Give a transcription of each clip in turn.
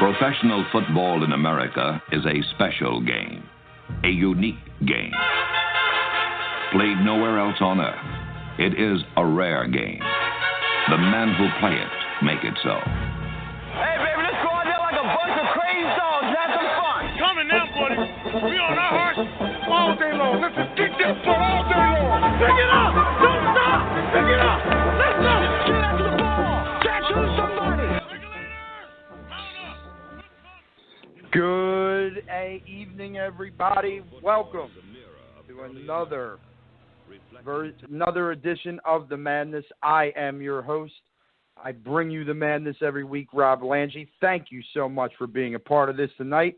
Professional football in America is a special game, a unique game. Played nowhere else on earth, it is a rare game. The men who play it make it so. Hey, baby, let's go out there like a bunch of crazy dogs and have some fun. Coming now, buddy. We on our horse all day long. Let's just kick this butt all day long. Pick it up. Don't stop. Pick it up. Let's go. Get after the ball. Catch somebody. Good evening, everybody. Welcome to another edition of The Madness. I am your host. I bring you the madness every week, Rob Lange. Thank you so much for being a part of this tonight.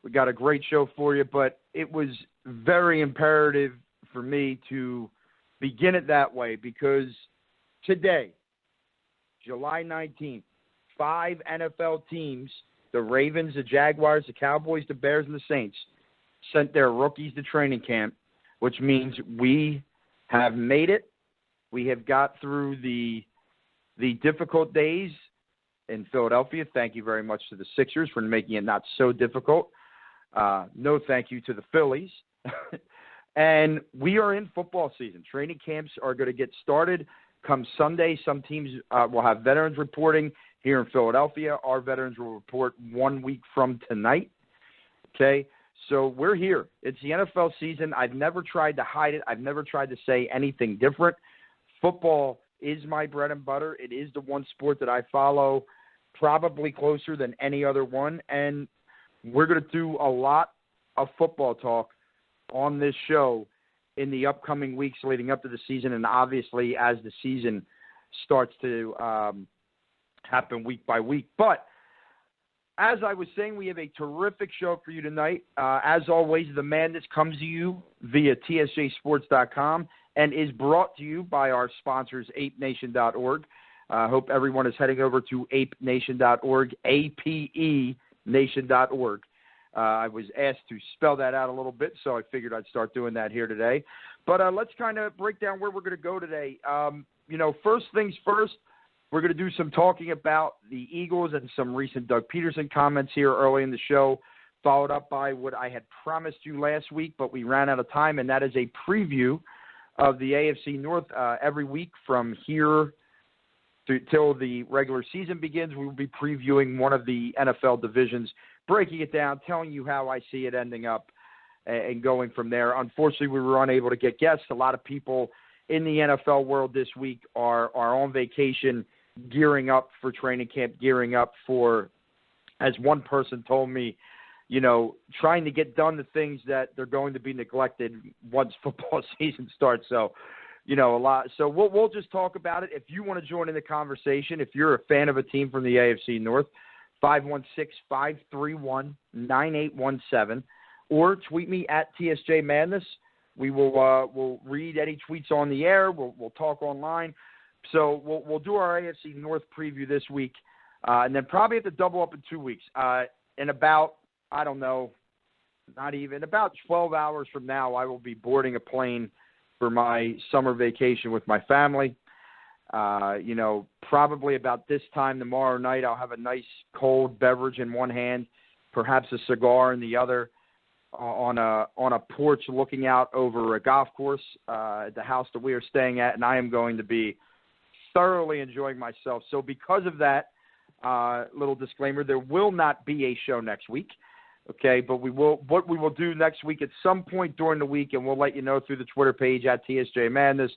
We got a great show for you, but it was very imperative for me to begin it that way because today, July 19th, 5 NFL teams, the Ravens, the Jaguars, the Cowboys, the Bears, and the Saints, sent their rookies to training camp, which means we have made it. We have got through the difficult days in Philadelphia. Thank you very much to the Sixers for making it not so difficult. No thank you to the Phillies. And we are in football season. Training camps are going to get started come Sunday. Some teams will have veterans reporting. Here in Philadelphia, our veterans will report 1 week from tonight. Okay, so we're here. It's the NFL season. I've never tried to hide it. I've never tried to say anything different. Football is my bread and butter. It is the one sport that I follow probably closer than any other one. And we're going to do a lot of football talk on this show in the upcoming weeks leading up to the season, and obviously as the season starts to happen week by week. But as I was saying, we have a terrific show for you tonight. As always, The Madness comes to you via TSJSports.com and is brought to you by our sponsors, ApeNation.org. I hope everyone is heading over to ApeNation.org, APE Nation.org. I was asked to spell that out a little bit, so I figured I'd start doing that here today. But let's kind of break down where we're going to go today. First things first, we're going to do some talking about the Eagles and some recent Doug Pederson comments here early in the show, followed up by what I had promised you last week, but we ran out of time, and that is a preview of the AFC North. Every week from here till the regular season begins, we will be previewing one of the NFL divisions, breaking it down, telling you how I see it ending up, and going from there. Unfortunately, we were unable to get guests. A lot of people in the NFL world this week are on vacation, gearing up for training camp, gearing up for, as one person told me, trying to get done the things that they're going to be neglected once football season starts. So, a lot. So we'll just talk about it. If you want to join in the conversation, if you're a fan of a team from the AFC North, 516-531-9817, or tweet me at TSJ Madness. We will we'll read any tweets on the air. We'll talk online. So we'll do our AFC North preview this week, and then probably have to double up in 2 weeks. In about, I don't know, not even, about 12 hours from now, I will be boarding a plane for my summer vacation with my family. Probably about this time tomorrow night, I'll have a nice cold beverage in one hand, perhaps a cigar in the other, on a porch looking out over a golf course at the house that we are staying at, and I am going to be thoroughly enjoying myself. So because of that, little disclaimer, there will not be a show next week. Okay, but what we will do next week at some point during the week, and we'll let you know through the Twitter page at TSJ Madness.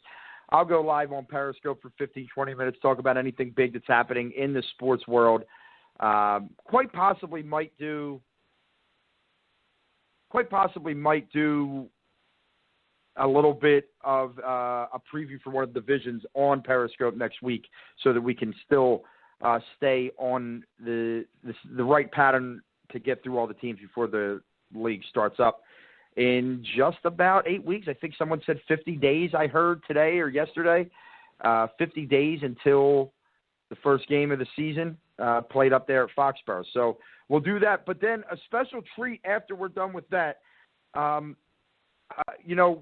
I'll go live on Periscope for 15, 20 minutes, talk about anything big that's happening in the sports world. Quite possibly might do a little bit of a preview for one of the divisions on Periscope next week, so that we can still stay on the right pattern to get through all the teams before the league starts up in just about 8 weeks. I think someone said 50 days, I heard today or yesterday. 50 days until the first game of the season played up there at Foxborough. So we'll do that. But then a special treat after we're done with that.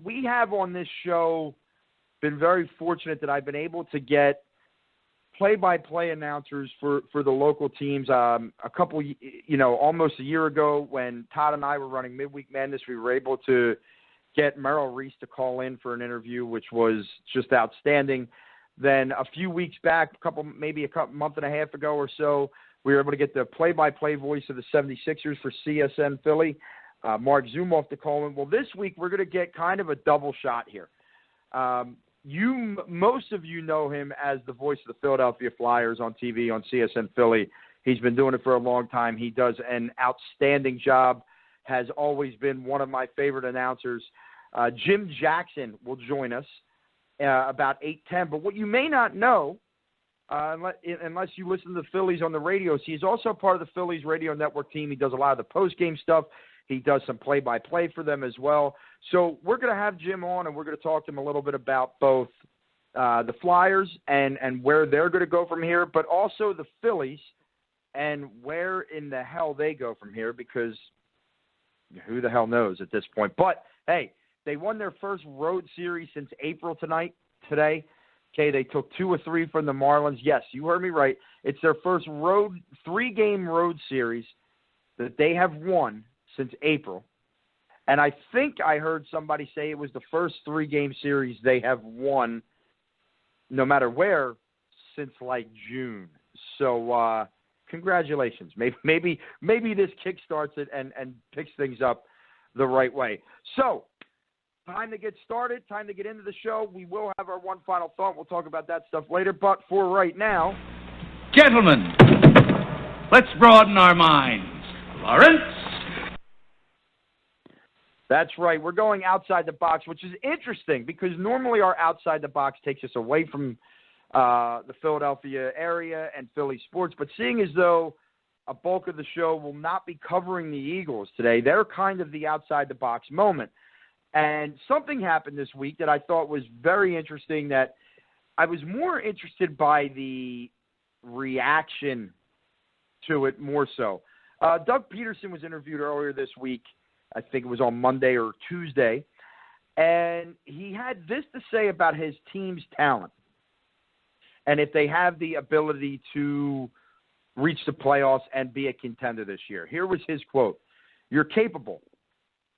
We have on this show been very fortunate that I've been able to get play-by-play announcers for the local teams. A couple, almost a year ago when Todd and I were running Midweek Madness, we were able to get Merrill Reese to call in for an interview, which was just outstanding. Then a few weeks back, maybe a month and a half ago or so, we were able to get the play-by-play voice of the 76ers for CSNPhilly, Mark Zumoff, to call in. Well, this week we're going to get kind of a double shot here. Most of you know him as the voice of the Philadelphia Flyers on TV on CSNPhilly. He's been doing it for a long time. He does an outstanding job, has always been one of my favorite announcers. Jim Jackson will join us about 8:10. But what you may not know, unless you listen to the Phillies on the radio, he's also part of the Phillies radio network team. He does a lot of the post-game stuff. He does some play-by-play for them as well. So we're going to have Jim on, and we're going to talk to him a little bit about both the Flyers and where they're going to go from here, but also the Phillies and where in the hell they go from here, because who the hell knows at this point. But, hey, they won their first road series since April today. Okay, they took 2 of 3 from the Marlins. Yes, you heard me right. It's their first 3-game road series that they have won since April. And I think I heard somebody say it was the first 3-game series they have won, no matter where, since like June. So congratulations. Maybe this kickstarts it and picks things up the right way. So time to get started, time to get into the show. We will have our one final thought. We'll talk about that stuff later. But for right now, gentlemen, let's broaden our minds. Lawrence? That's right. We're going outside the box, which is interesting because normally our outside the box takes us away from the Philadelphia area and Philly sports. But seeing as though a bulk of the show will not be covering the Eagles today, they're kind of the outside the box moment. And something happened this week that I thought was very interesting, that I was more interested by the reaction to it more so. Doug Pederson was interviewed earlier this week. I think it was on Monday or Tuesday. And he had this to say about his team's talent and if they have the ability to reach the playoffs and be a contender this year. Here was his quote: "You're capable.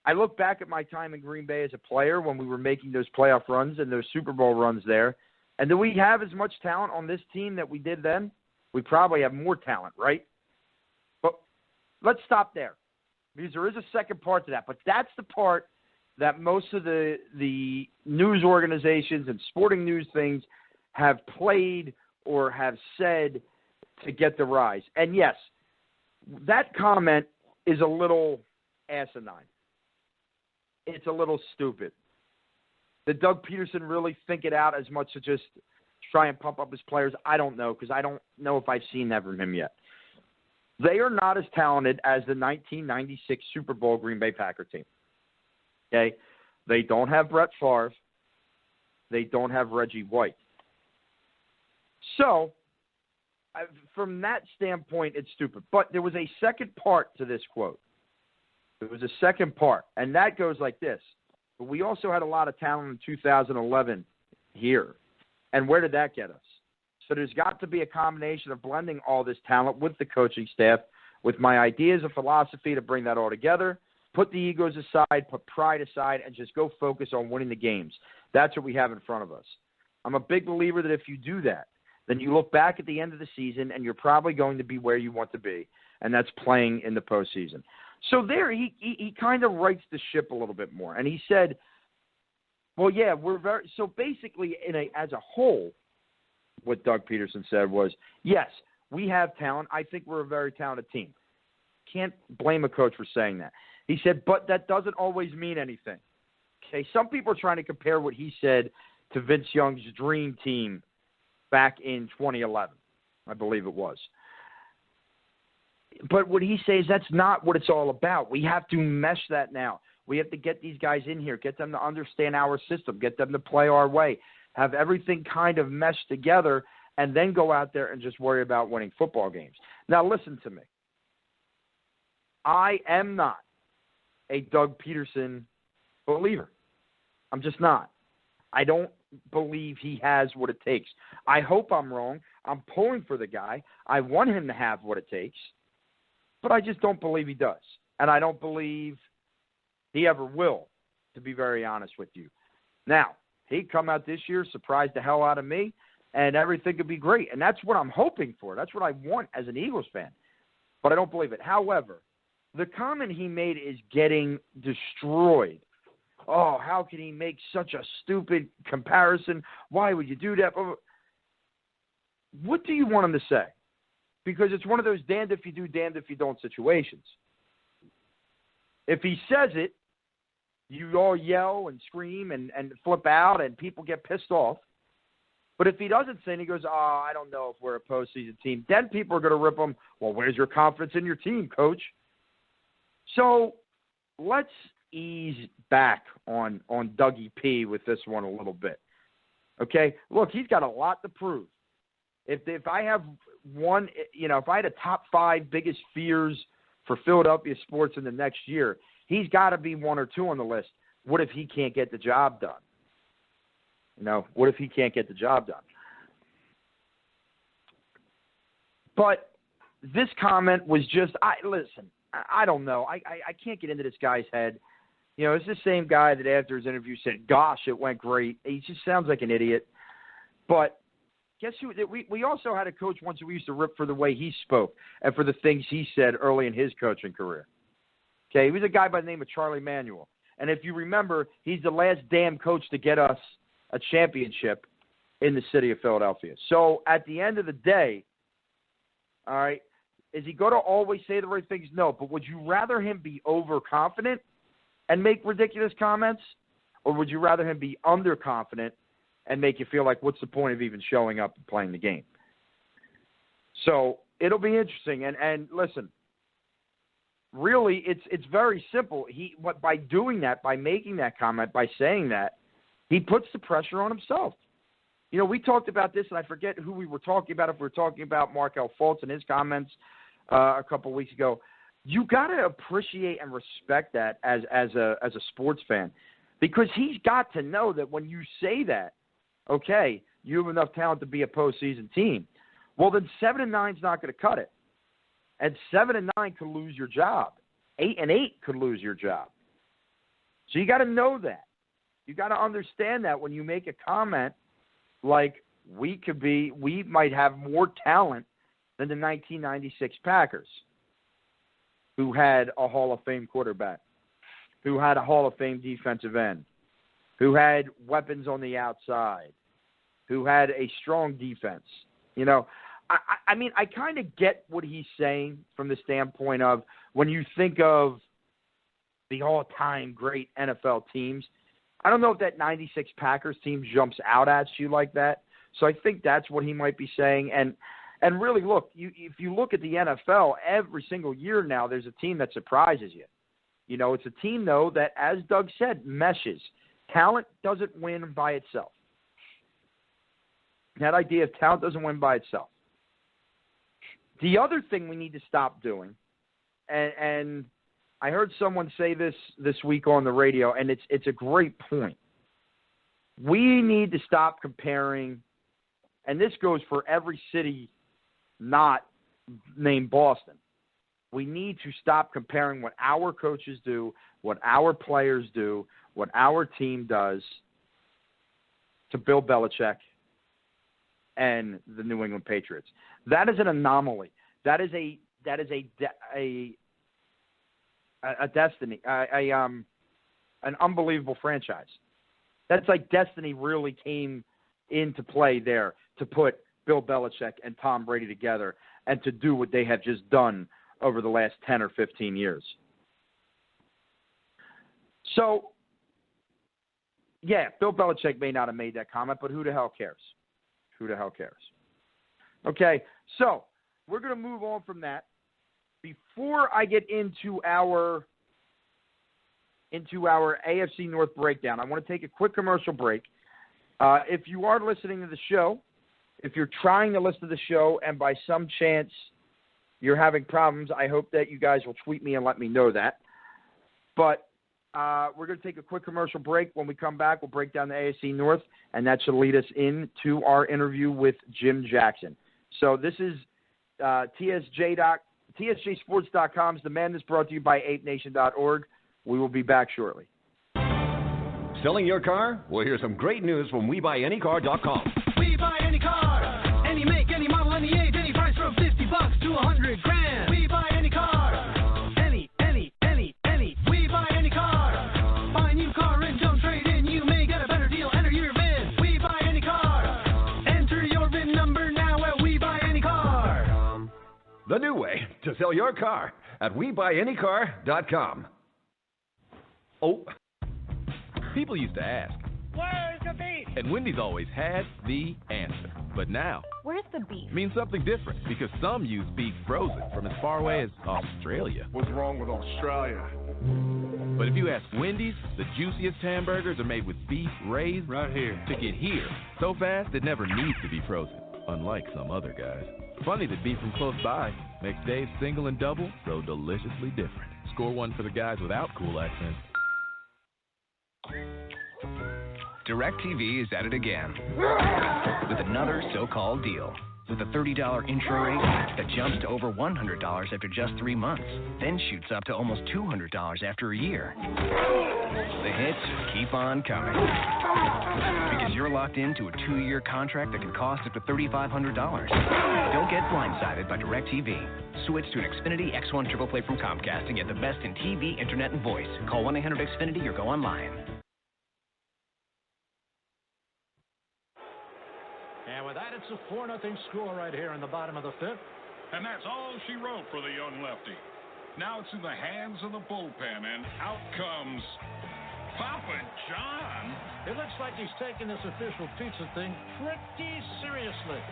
I look back at my time in Green Bay as a player when we were making those playoff runs and those Super Bowl runs there. And do we have as much talent on this team that we did then? We probably have more talent, right? But let's stop there, because there is a second part to that. But that's the part that most of the news organizations and sporting news things have played or have said to get the rise. And yes, that comment is a little asinine. It's a little stupid. Did Doug Pederson really think it out as much to just try and pump up his players? I don't know, because I don't know if I've seen that from him yet. They are not as talented as the 1996 Super Bowl Green Bay Packer team. Okay? They don't have Brett Favre. They don't have Reggie White. So, from that standpoint, it's stupid. But there was a second part to this quote. There was a second part, and that goes like this. But we also had a lot of talent in 2011 here. And where did that get us? So there's got to be a combination of blending all this talent with the coaching staff, with my ideas of philosophy to bring that all together, put the egos aside, put pride aside, and just go focus on winning the games. That's what we have in front of us. I'm a big believer that if you do that, then you look back at the end of the season and you're probably going to be where you want to be, and that's playing in the postseason. So there he kind of rights the ship a little bit more. And he said, well, yeah, so basically as a whole, what Doug Pederson said was, yes, we have talent. I think we're a very talented team. Can't blame a coach for saying that. He said, but that doesn't always mean anything. Okay, some people are trying to compare what he said to Vince Young's dream team back in 2011, I believe it was. But what he says, that's not what it's all about. We have to mesh that now. We have to get these guys in here, get them to understand our system, get them to play our way, have everything kind of meshed together, and then go out there and just worry about winning football games. Now, listen to me. I am not a Doug Pederson believer. I'm just not. I don't believe he has what it takes. I hope I'm wrong. I'm pulling for the guy. I want him to have what it takes, but I just don't believe he does. And I don't believe he ever will, to be very honest with you. Now, he'd come out this year, surprise the hell out of me, and everything could be great. And that's what I'm hoping for. That's what I want as an Eagles fan. But I don't believe it. However, the comment he made is getting destroyed. Oh, how can he make such a stupid comparison? Why would you do that? What do you want him to say? Because it's one of those damned if you do, damned if you don't situations. If he says it, you all yell and scream and flip out and people get pissed off. But if he doesn't say it, he goes, I don't know if we're a postseason team. Then people are going to rip him. Well, where's your confidence in your team, coach? So let's ease back on Dougie P with this one a little bit. Okay? Look, he's got a lot to prove. If I have one, if I had a top 5 biggest fears for Philadelphia sports in the next year, he's got to be 1 or 2 on the list. What if he can't get the job done? What if he can't get the job done? But this comment was just, listen, I don't know. I can't get into this guy's head. It's the same guy that after his interview said, gosh, it went great. He just sounds like an idiot. But guess who? We also had a coach once who we used to rip for the way he spoke and for the things he said early in his coaching career. Okay, he was a guy by the name of Charlie Manuel. And if you remember, he's the last damn coach to get us a championship in the city of Philadelphia. So at the end of the day, all right, is he going to always say the right things? No. But would you rather him be overconfident and make ridiculous comments? Or would you rather him be underconfident and make you feel like, what's the point of even showing up and playing the game? So it'll be interesting. And listen, really, it's very simple. By doing that, by making that comment, by saying that, he puts the pressure on himself. We talked about this, and I forget who we were talking about. If we were talking about Markel Fultz and his comments a couple of weeks ago, you got to appreciate and respect that as a sports fan, because he's got to know that when you say that, okay, you have enough talent to be a postseason team. Well, then 7-9 is not going to cut it, and 7-9 could lose your job. 8-8 could lose your job. So you got to know that. You got to understand that when you make a comment like we might have more talent than the 1996 Packers, who had a Hall of Fame quarterback, who had a Hall of Fame defensive end, who had weapons on the outside, who had a strong defense. I mean, I kind of get what he's saying from the standpoint of when you think of the all-time great NFL teams, I don't know if that 96 Packers team jumps out at you like that. So I think that's what he might be saying. And really, look, if you look at the NFL, every single year now there's a team that surprises you. It's a team, though, that, as Doug said, meshes. Talent doesn't win by itself. That idea of talent doesn't win by itself. The other thing we need to stop doing, and I heard someone say this week on the radio, and it's a great point. We need to stop comparing, and this goes for every city not named Boston. We need to stop comparing what our coaches do, what our players do, what our team does to Bill Belichick and the New England Patriots. That is an anomaly. That is a destiny, an unbelievable franchise. That's like destiny really came into play there to put Bill Belichick and Tom Brady together and to do what they have just done over the last 10 or 15 years. So, yeah, Bill Belichick may not have made that comment, but who the hell cares? Who the hell cares? Okay, so we're going to move on from that. Before I get into our AFC North breakdown, I want to take a quick commercial break. If you are listening to the show, if you're trying to listen to the show and by some chance you're having problems, I hope that you guys will tweet me and let me know that. But we're going to take a quick commercial break. When we come back, we'll break down the AFC North, and that should lead us into our interview with Jim Jackson. So this is TSJSports.com's The Madness, brought to you by ApeNation.org. We will be back shortly. Selling your car? Well, here's some great news from WeBuyAnyCar.com. We buy any car, any make, any model, any age, any price from $50 to $100,000. We buy any car, any. We buy any car. Buy a new car and don't trade in. You may get a better deal. Enter your VIN. We buy any car. Enter your VIN number now at We Buy Any Car. The new way to sell your car at WeBuyAnyCar.com. Oh. People used to ask, Where's the beef? and Wendy's always had the answer. But now, Where's the beef? means something different because some use beef frozen from as far away as Australia. What's wrong with Australia? But if you ask Wendy's, the juiciest hamburgers are made with beef raised Right here. to get here so fast it never needs to be frozen, unlike some other guys. Funny that beef from close by makes Dave's single and double so deliciously different. Score one for the guys without cool accents. DirecTV is at it again with another so-called deal. With a $30 intro rate that jumps to over $100 after just 3 months, then shoots up to almost $200 after a year. The hits just keep on coming because you're locked into a 2-year contract that can cost up to $3,500. Don't get blindsided by DirecTV. Switch to an Xfinity X1 Triple Play from Comcast and get the best in TV, internet, and voice. Call 1-800-XFINITY or go online. And with that, it's a 4-0 score right here in the bottom of the 5th. And that's all she wrote for the young lefty. Now it's in the hands of the bullpen, and out comes Papa John. It looks like he's taking this official pizza thing pretty seriously.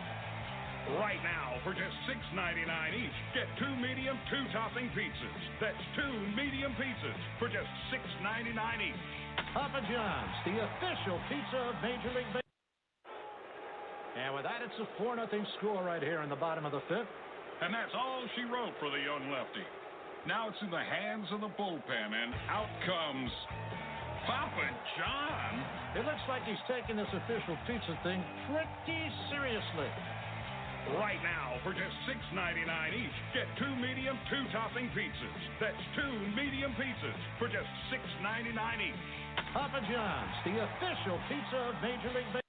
Right now, for just $6.99 each, get 2 medium, 2-topping pizzas. That's 2 medium pizzas for just $6.99 each. Papa John's, the official pizza of Major League Baseball. And with that, it's a 4-0 score right here in the bottom of the 5th. And that's all she wrote for the young lefty. Now it's in the hands of the bullpen, and out comes Papa John. It looks like he's taking this official pizza thing pretty seriously. Right now, for just $6.99 each, get 2 medium, 2-topping pizzas. That's 2 medium pizzas for just $6.99 each. Papa John's, the official pizza of Major League Baseball.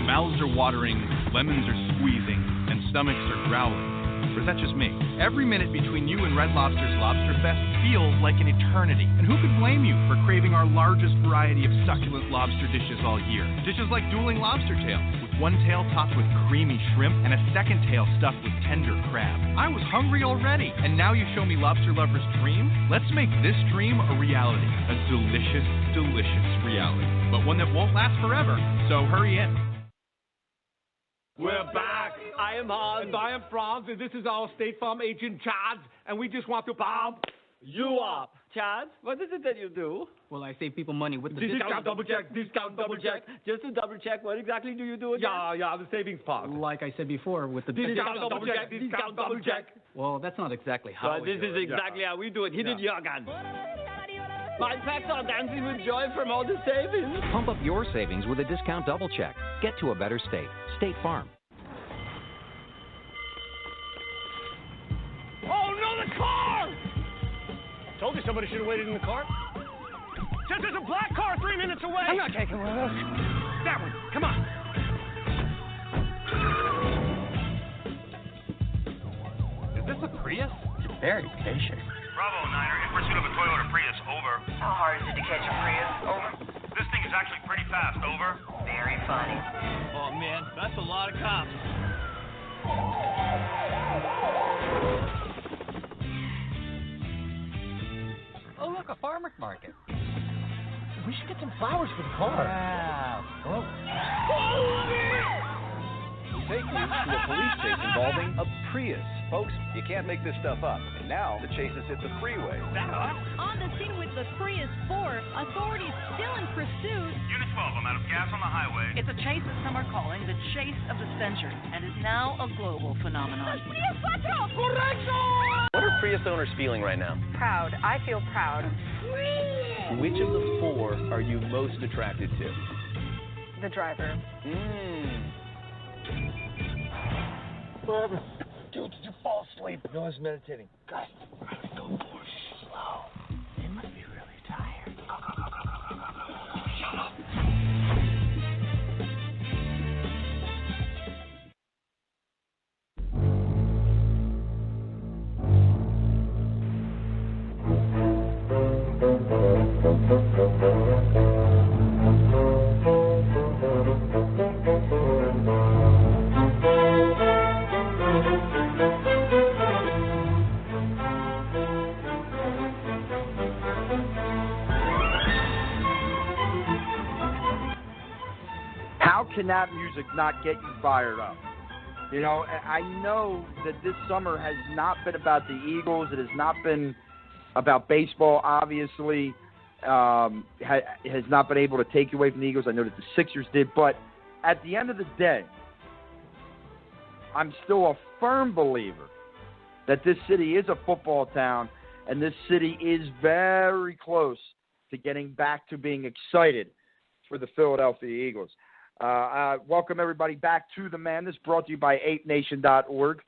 Mouths are watering, lemons are squeezing, and stomachs are growling. Or is that just me? Every minute between you and Red Lobster's Lobster Fest feels like an eternity. And who could blame you for craving our largest variety of succulent lobster dishes all year? Dishes like dueling lobster tails, with one tail topped with creamy shrimp and a second tail stuffed with tender crab. I was hungry already, and now you show me lobster lovers' dream? Let's make this dream a reality. A delicious, delicious reality. But one that won't last forever. So hurry in. We're back. I am Hans. And I am Franz, and this is our State Farm agent, Chad, and we just want to bomb you up. Chad, what is it that you do? Well, I save people money with the discount double check. Discount double check. Just to double check, what exactly do you do again? Yeah, the savings part. Like I said before, with the discount double check. Discount double check. Well, that's not exactly how we do it. This is exactly how we do it. Hit it, Jürgen. My pets are dancing with joy from all the savings. Pump up your savings with a discount double check. Get to a better state. State Farm. Oh, no, the car! Told you somebody should have waited in the car. Says there's a black car 3 minutes away. I'm not taking one of those. That one. Come on. Is this a Prius? You're very patient. Bravo, Niner. In pursuit of a Toyota Prius. Over. How hard is it to catch a Prius? Over. This thing is actually pretty fast. Over. Very funny. Oh, man. That's a lot of cops. Oh, look, a farmer's market. We should get some flowers for the car. Yeah. Oh. Take you to a police chase involving a Prius. Folks, you can't make this stuff up. And now the chase has hit the freeway. On the scene with the Prius 4, authorities still in pursuit. Unit 12, I'm out of gas on the highway. It's a chase that some are calling the chase of the century and is now a global phenomenon. What are Prius owners feeling right now? Proud. I feel proud. Which of the 4 are you most attracted to? The driver. Whatever. Dude, did you fall asleep? No, I was meditating. Guys, go for it. Slow. They must be really tired. Go. Shut up. How can that music not get you fired up? You know, I know that this summer has not been about the Eagles. It has not been about baseball, obviously. Has not been able to take you away from the Eagles. I know that the Sixers did. But at the end of the day, I'm still a firm believer that this city is a football town, and this city is very close to getting back to being excited for the Philadelphia Eagles. Welcome, everybody, back to The Madness, brought to you by ApeNation.org.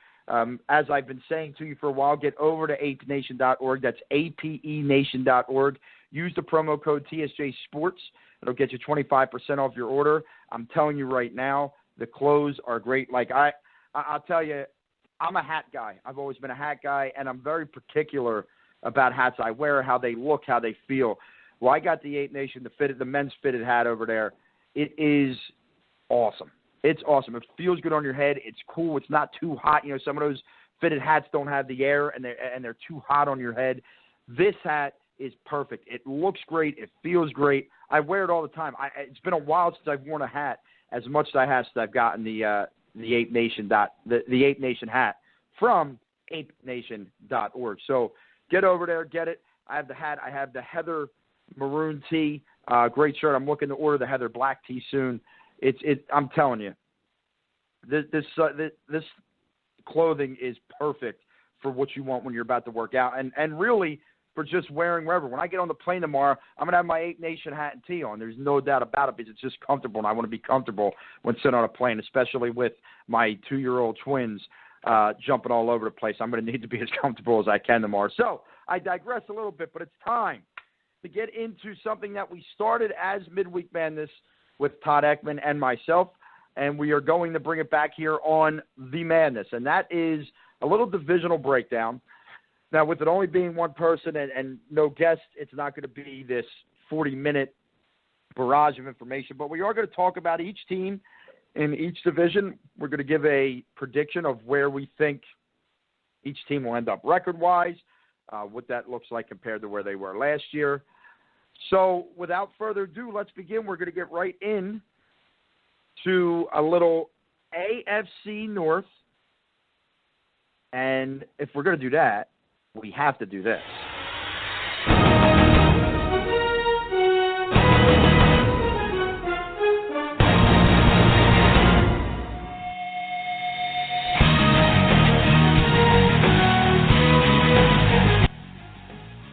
As I've been saying to you for a while, get over to ApeNation.org. That's APENation.org. Use the promo code TSJ Sports. It'll get you 25% off your order. I'm telling you right now, the clothes are great. Like, I'll tell you, I'm a hat guy. I've always been a hat guy, and I'm very particular about hats I wear, how they look, how they feel. Well, I got the Ape Nation, the men's fitted hat over there. It is awesome. It's awesome. It feels good on your head. It's cool. It's not too hot. You know, some of those fitted hats don't have the air, and they're too hot on your head. This hat is perfect. It looks great. It feels great. I wear it all the time. It's been a while since I've worn a hat as much as I have since I've gotten the Ape Nation the Ape Nation hat from ApeNation.org. So get over there, get it. I have the hat. I have the Heather maroon tee. Great shirt. I'm looking to order the Heather black tee soon. I'm telling you, this clothing is perfect for what you want when you're about to work out, and really for just wearing wherever. When I get on the plane tomorrow, I'm gonna have my Ape Nation hat and tee on. There's no doubt about it, because it's just comfortable, and I want to be comfortable when sitting on a plane, especially with my 2-year-old twins jumping all over the place. I'm gonna need to be as comfortable as I can tomorrow. So I digress a little bit, but it's time to get into something that we started as Midweek Madness with Todd Ekman and myself, and we are going to bring it back here on The Madness, and that is a little divisional breakdown. Now, with it only being one person and no guest, it's not going to be this 40-minute barrage of information, but we are going to talk about each team in each division. We're going to give a prediction of where we think each team will end up record-wise, what that looks like compared to where they were last year. So without further ado, let's begin. We're going to get right in to a little AFC North. And if we're going to do that, we have to do this.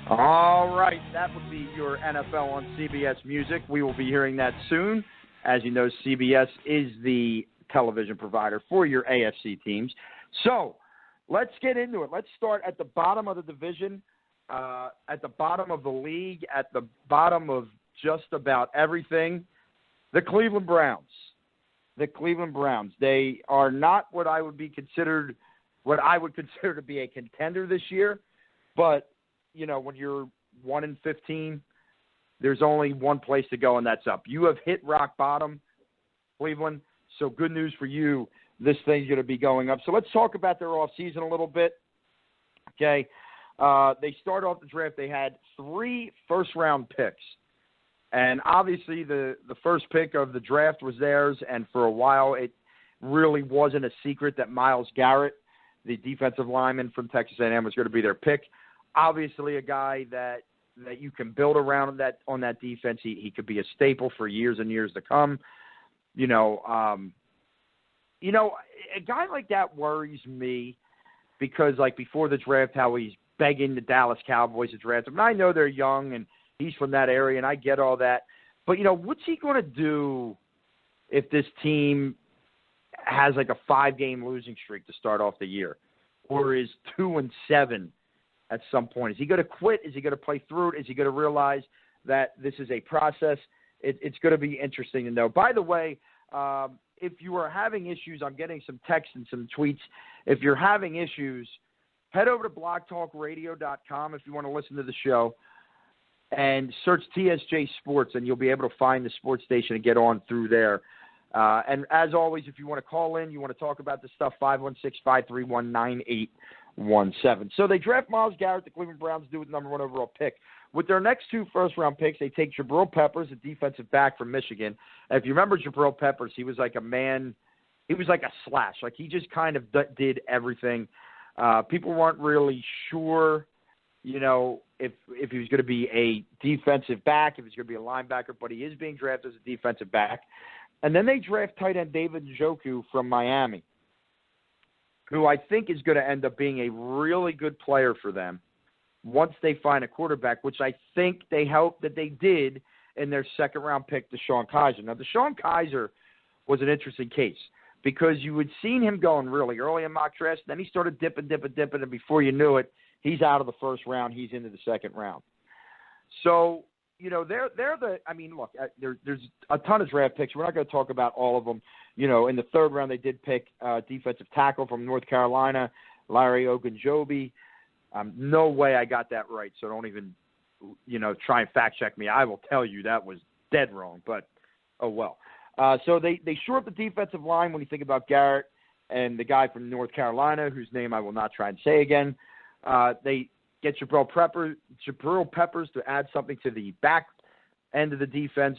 All right, that would be your NFL on CBS Music. We will be hearing that soon. As you know, CBS is the television provider for your AFC teams. So let's get into it. Let's start at the bottom of the division, at the bottom of the league, at the bottom of just about everything. The Cleveland Browns. The Cleveland Browns. They are not what I would consider to be a contender this year, but you know, when you're 1-15, there's only one place to go, and that's up. You have hit rock bottom, Cleveland, so good news for you. This thing's going to be going up. So let's talk about their offseason a little bit. Okay. They started off the draft. They had 3 first-round picks. And obviously the first pick of the draft was theirs, and for a while it really wasn't a secret that Myles Garrett, the defensive lineman from Texas A&M, was going to be their pick. Obviously a guy that you can build around on that defense. He could be a staple for years and years to come. A guy like that worries me because, like, before the draft, how he's begging the Dallas Cowboys to draft him. And I know they're young and he's from that area, and I get all that. But, what's he going to do if this team has like a 5-game losing streak to start off the year, or is 2-7 at some point? Is he going to quit? Is he going to play through it? Is he going to realize that this is a process? It's going to be interesting to know. By the way, if you are having issues, I'm getting some texts and some tweets. If you're having issues, head over to blogtalkradio.com if you want to listen to the show and search TSJ Sports, and you'll be able to find the sports station and get on through there. And as always, if you want to call in, you want to talk about this stuff, 516-531-9817. So they draft Myles Garrett. The Cleveland Browns do with number 1 overall pick. With their next 2 first-round picks, they take Jabril Peppers, a defensive back from Michigan. And if you remember Jabril Peppers, he was like a man. He was like a slash. Like, he just kind of did everything. People weren't really sure, you know, if he was going to be a defensive back, if he was going to be a linebacker, but he is being drafted as a defensive back. And then they draft tight end David Njoku from Miami, who I think is going to end up being a really good player for them once they find a quarterback, which I think they hope that they did in their second-round pick, DeShone Kizer. Now, DeShone Kizer was an interesting case because you had seen him going really early in mock drafts. Then he started dipping, and before you knew it, he's out of the first round. He's into the second round. So, you know, they're the – I mean, look, there's a ton of draft picks. We're not going to talk about all of them. You know, in the third round, they did pick defensive tackle from North Carolina, Larry Ogunjobi. No way I got that right, so don't even, you know, try and fact-check me. I will tell you that was dead wrong, but oh well. So they shore up the defensive line when you think about Garrett and the guy from North Carolina, whose name I will not try and say again. They get Jabril Peppers to add something to the back end of the defense.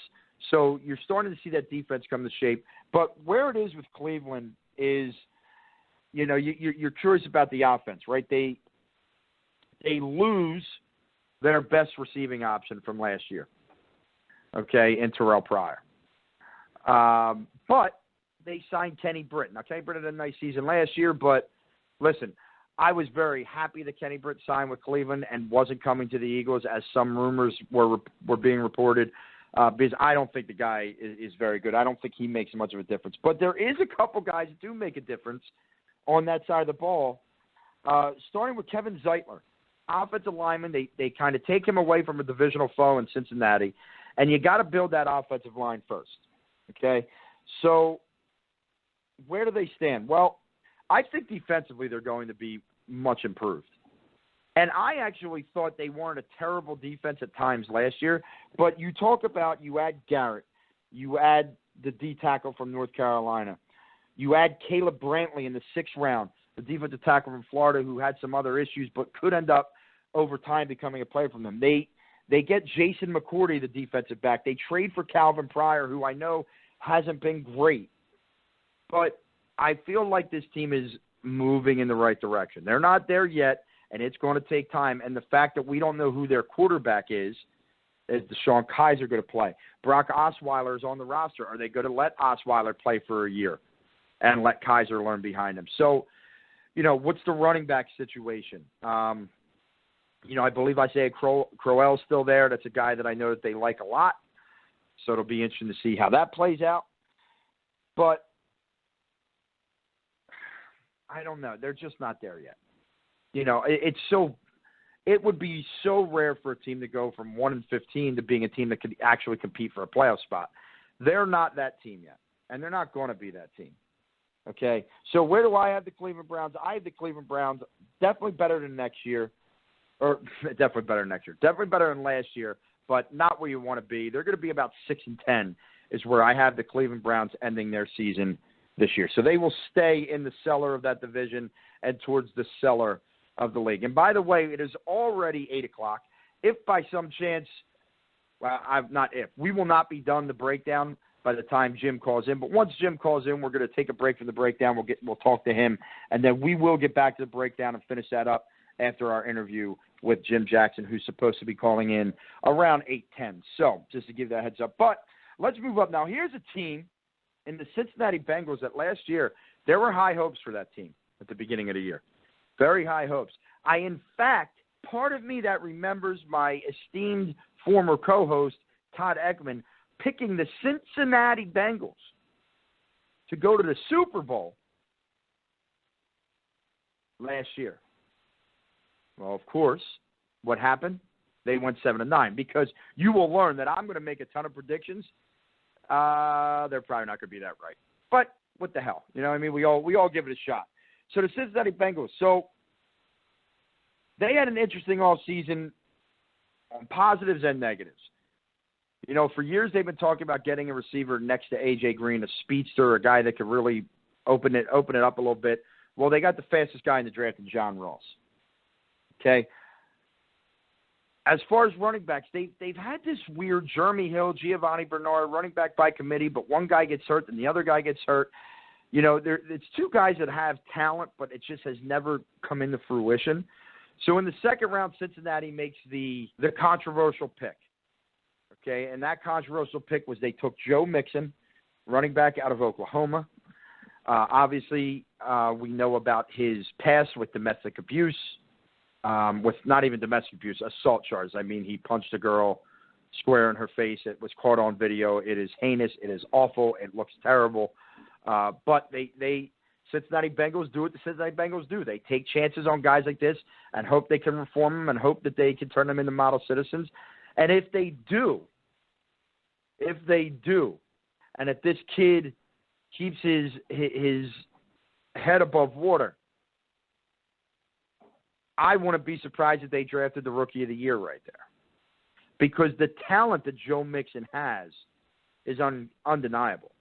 So you're starting to see that defense come to shape. But where it is with Cleveland is, you know, you're curious about the offense, right? They lose their best receiving option from last year, okay, in Terrell Pryor. But they signed Kenny Britt. Now, Kenny Britt had a nice season last year, but listen, I was very happy that Kenny Britt signed with Cleveland and wasn't coming to the Eagles, as some rumors were being reported, because I don't think the guy is very good. I don't think he makes much of a difference. But there is a couple guys that do make a difference on that side of the ball, starting with Kevin Zeitler. Offensive lineman, they kind of take him away from a divisional foe in Cincinnati, and you got to build that offensive line first, okay? So where do they stand? Well, I think defensively they're going to be much improved. And I actually thought they weren't a terrible defense at times last year, but you talk about you add Garrett, you add the D tackle from North Carolina, you add Caleb Brantley in the 6th round, the defensive tackle from Florida who had some other issues but could end up over time becoming a player from them. They get Jason McCourty, the defensive back. They trade for Calvin Pryor, who I know hasn't been great. But I feel like this team is moving in the right direction. They're not there yet, and it's going to take time. And the fact that we don't know who their quarterback is DeShone Kizer going to play? Brock Osweiler is on the roster. Are they going to let Osweiler play for a year and let Kizer learn behind him? So, you know, what's the running back situation? You know, I believe Isaiah Crowell's still there. That's a guy that I know that they like a lot. So it'll be interesting to see how that plays out. But I don't know. They're just not there yet. You know, it would be so rare for a team to go from 1-15 to being a team that could actually compete for a playoff spot. They're not that team yet, and they're not going to be that team. Okay, so where do I have the Cleveland Browns? I have the Cleveland Browns definitely better than next year, or definitely better than next year. Definitely better than last year, but not where you want to be. They're going to be about 6-10 is where I have the Cleveland Browns ending their season this year. So they will stay in the cellar of that division and towards the cellar of the league. And by the way, it is already 8 o'clock. If by some chance, well, we will not be done the breakdown by the time Jim calls in. But once Jim calls in, we're going to take a break from the breakdown. We'll talk to him, and then we will get back to the breakdown and finish that up after our interview with Jim Jackson, who's supposed to be calling in around 8:10. So just to give that heads up. But let's move up now. Here's a team in the Cincinnati Bengals that last year, there were high hopes for that team at the beginning of the year. Very high hopes. In fact, part of me that remembers my esteemed former co-host, Todd Ekman, picking the Cincinnati Bengals to go to the Super Bowl last year. Well, of course, what happened? They went 7-9, because you will learn that I'm going to make a ton of predictions. They're probably not going to be that right. But what the hell? You know what I mean? We all give it a shot. So the Cincinnati Bengals. So they had an interesting offseason on positives and negatives. You know, for years they've been talking about getting a receiver next to A.J. Green, a speedster, a guy that could really open it up a little bit. Well, they got the fastest guy in the draft in John Ross. Okay. As far as running backs, they've had this weird Jeremy Hill, Giovanni Bernard, running back by committee, but one guy gets hurt and the other guy gets hurt. You know, it's two guys that have talent, but it just has never come into fruition. So in the second round, Cincinnati makes the controversial pick. Okay, and that controversial pick was they took Joe Mixon, running back out of Oklahoma. Obviously, we know about his past with domestic abuse, with not even domestic abuse, assault charges. I mean, he punched a girl square in her face. It was caught on video. It is heinous. It is awful. It looks terrible. But they Cincinnati Bengals do what the Cincinnati Bengals do. They take chances on guys like this and hope they can reform them and hope that they can turn them into model citizens. And if they do, and if this kid keeps his head above water, I wouldn't be surprised if they drafted the Rookie of the Year right there. Because the talent that Joe Mixon has is undeniable.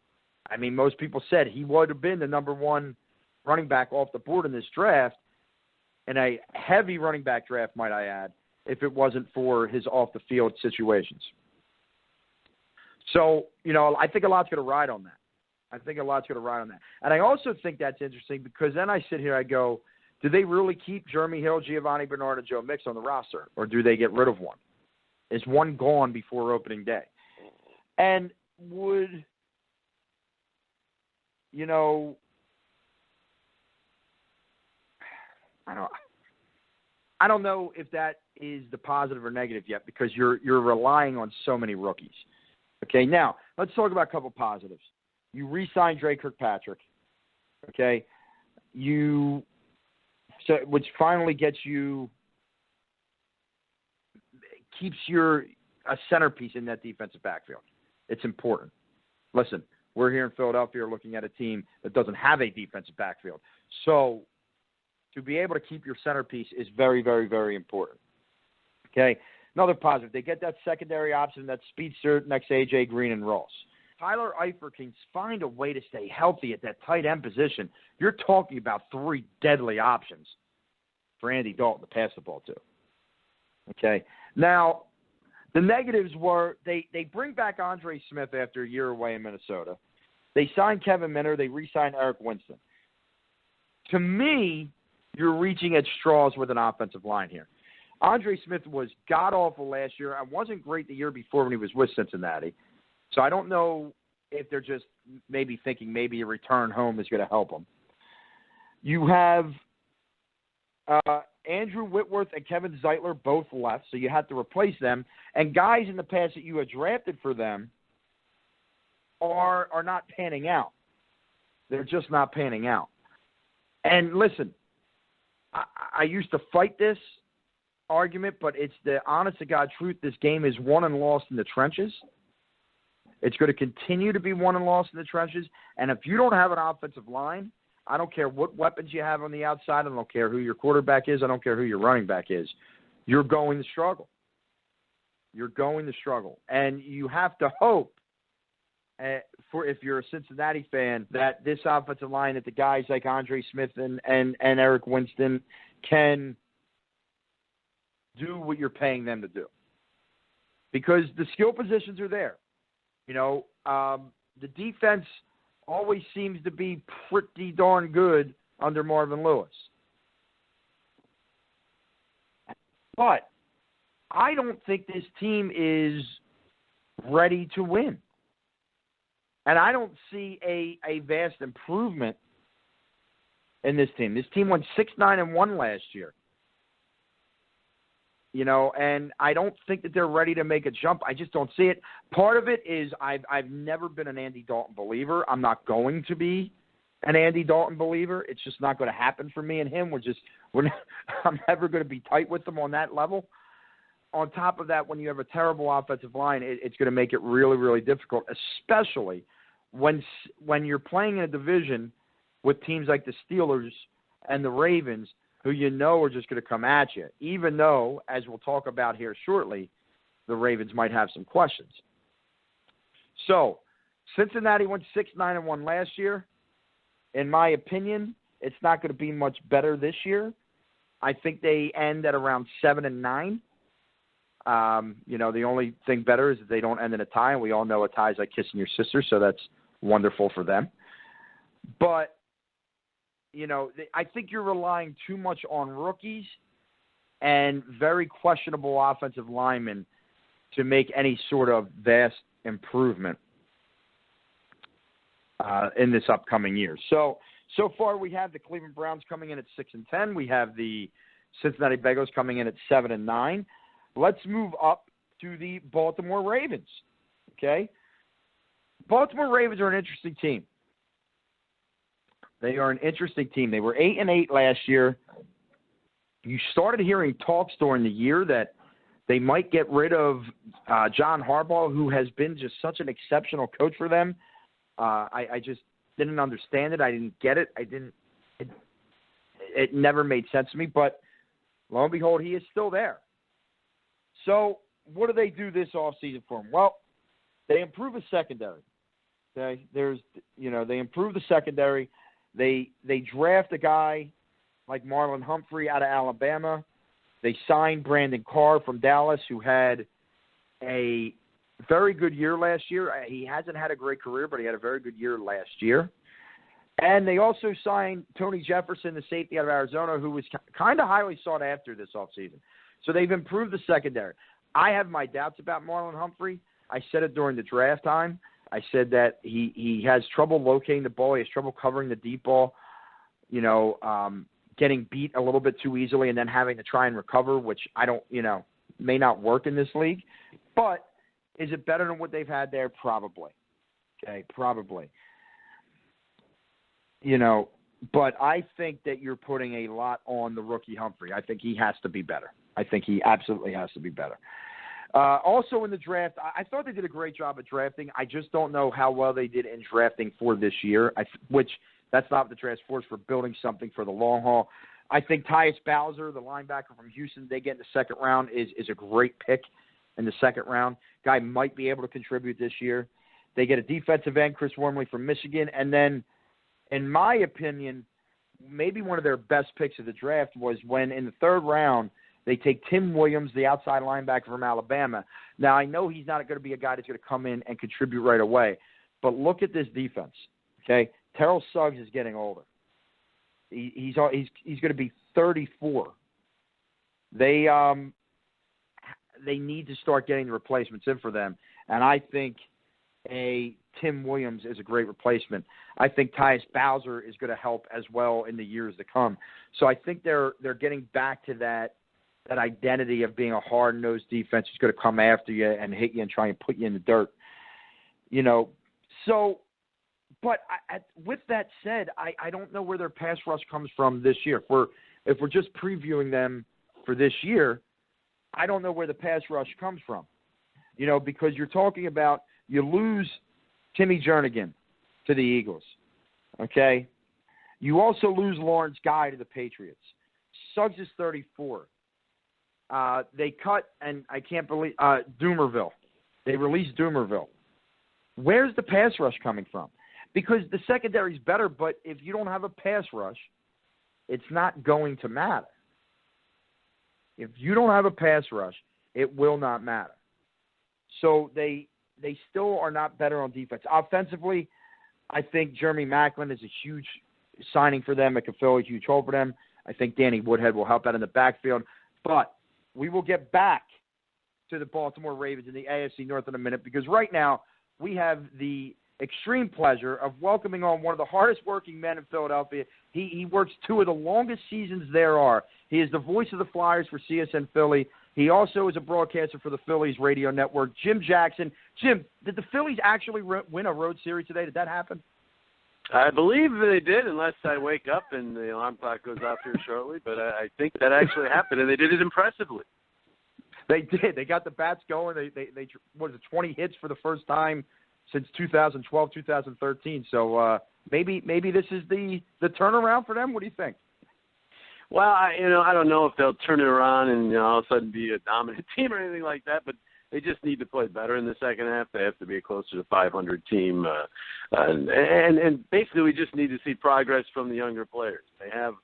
I mean, most people said he would have been the number one running back off the board in this draft, and a heavy running back draft, might I add, if it wasn't for his off-the-field situations. So, you know, I think a lot's going to ride on that. And I also think that's interesting because then I sit here, I go, do they really keep Jeremy Hill, Giovanni Bernard, and Joe Mixon on the roster, or do they get rid of one? Is one gone before opening day? And would, you know, I don't know if that is the positive or negative yet because you're relying on so many rookies. Okay, now let's talk about a couple positives. You re-signed Dre Kirkpatrick. Okay, which finally keeps a centerpiece in that defensive backfield. It's important. Listen, we're here in Philadelphia looking at a team that doesn't have a defensive backfield. So to be able to keep your centerpiece is very, very, very important. Okay, another positive. They get that secondary option, that speedster next to A.J. Green and Ross. Tyler Eifert can find a way to stay healthy at that tight end position. You're talking about three deadly options for Andy Dalton to pass the ball to. Okay. Now, the negatives were they bring back Andre Smith after a year away in Minnesota. They signed Kevin Minter. They re-signed Eric Winston. To me, you're reaching at straws with an offensive line here. Andre Smith was god-awful last year and wasn't great the year before when he was with Cincinnati. So I don't know if they're just maybe thinking maybe a return home is going to help them. You have Andrew Whitworth and Kevin Zeitler both left, so you had to replace them. And guys in the past that you had drafted for them are not panning out. They're just not panning out. And listen, I used to fight this argument, but it's the honest-to-God truth. This game is won and lost in the trenches. It's going to continue to be won and lost in the trenches. And if you don't have an offensive line, I don't care what weapons you have on the outside. I don't care who your quarterback is. I don't care who your running back is. You're going to struggle. And you have to hope, if you're a Cincinnati fan, that this offensive line, that the guys like Andre Smith and Eric Winston can do what you're paying them to do. Because the skill positions are there. You know, the defense always seems to be pretty darn good under Marvin Lewis. But I don't think this team is ready to win. And I don't see a vast improvement in this team. This team went 6-9-1 last year. and I don't think that they're ready to make a jump. I just don't see it. Part of it is I've never been an Andy Dalton believer. I'm not going to be an Andy Dalton believer. It's just not going to happen for me and him. I'm never going to be tight with them on that level. On top of that, when you have a terrible offensive line, it's going to make it really, really difficult, especially when you're playing in a division with teams like the Steelers and the Ravens, who are just going to come at you, even though, as we'll talk about here shortly, the Ravens might have some questions. So, Cincinnati went 6-9-1 last year. In my opinion, it's not going to be much better this year. I think they end at around 7-9. The only thing better is that they don't end in a tie, and we all know a tie is like kissing your sister, so that's wonderful for them. But I think you're relying too much on rookies and very questionable offensive linemen to make any sort of vast improvement in this upcoming year. So far we have the Cleveland Browns coming in at 6-10. We have the Cincinnati Bengals coming in at 7-9. Let's move up to the Baltimore Ravens. Okay? Baltimore Ravens are an interesting team. They are an interesting team. They were 8-8 last year. You started hearing talks during the year that they might get rid of John Harbaugh, who has been just such an exceptional coach for them. I just didn't understand it. I didn't get it. It never made sense to me. But lo and behold, he is still there. So what do they do this offseason for him? Well, they improve the secondary. Okay, they improve the secondary. They draft a guy like Marlon Humphrey out of Alabama. They signed Brandon Carr from Dallas, who had a very good year last year. He hasn't had a great career, but he had a very good year last year. And they also signed Tony Jefferson, the safety out of Arizona, who was kind of highly sought after this offseason. So they've improved the secondary. I have my doubts about Marlon Humphrey. I said it during the draft time. I said that he has trouble locating the ball. He has trouble covering the deep ball, getting beat a little bit too easily and then having to try and recover, which may not work in this league. But is it better than what they've had there? Probably. Okay, probably. But I think that you're putting a lot on the rookie Humphrey. I think he has to be better. I think he absolutely has to be better. Also in the draft, I thought they did a great job at drafting. I just don't know how well they did in drafting for this year, which that's not what the draft's for. It's for building something for the long haul. I think Tyus Bowser, the linebacker from Houston, they get in the second round, is a great pick in the second round. Guy might be able to contribute this year. They get a defensive end, Chris Wormley from Michigan. And then, in my opinion, maybe one of their best picks of the draft was when in the third round, they take Tim Williams, the outside linebacker from Alabama. Now, I know he's not going to be a guy that's going to come in and contribute right away, but look at this defense, okay? Terrell Suggs is getting older. He's going to be 34. They need to start getting the replacements in for them, and I think Tim Williams is a great replacement. I think Tyus Bowser is going to help as well in the years to come. So I think they're getting back to that identity of being a hard-nosed defense who's going to come after you and hit you and try and put you in the dirt. But with that said, I don't know where their pass rush comes from this year. If we're just previewing them for this year, I don't know where the pass rush comes from. Because you're talking about you lose Timmy Jernigan to the Eagles, okay? You also lose Lawrence Guy to the Patriots. Suggs is 34. They cut, and I can't believe, Doomerville. They released Doomerville. Where's the pass rush coming from? Because the secondary's better, but if you don't have a pass rush, it's not going to matter. If you don't have a pass rush, it will not matter. So they still are not better on defense. Offensively, I think Jeremy Maclin is a huge signing for them. It could fill a huge hole for them. I think Danny Woodhead will help out in the backfield. But we will get back to the Baltimore Ravens in the AFC North in a minute, because right now we have the extreme pleasure of welcoming on one of the hardest working men in Philadelphia. He works two of the longest seasons there are. He is the voice of the Flyers for CSNPhilly. He also is a broadcaster for the Phillies radio network. Jim Jackson. Jim, did the Phillies actually win a road series today? Did that happen? I believe they did, unless I wake up and the alarm clock goes off here shortly. But I think that actually happened, and they did it impressively. They did. They got the bats going. They what is it, 20 hits for the first time since 2012, 2013. So maybe this is the turnaround for them. What do you think? Well, I don't know if they'll turn it around and all of a sudden be a dominant team or anything like that, but they just need to play better in the second half. They have to be a closer to 500 team, and basically we just need to see progress from the younger players. They have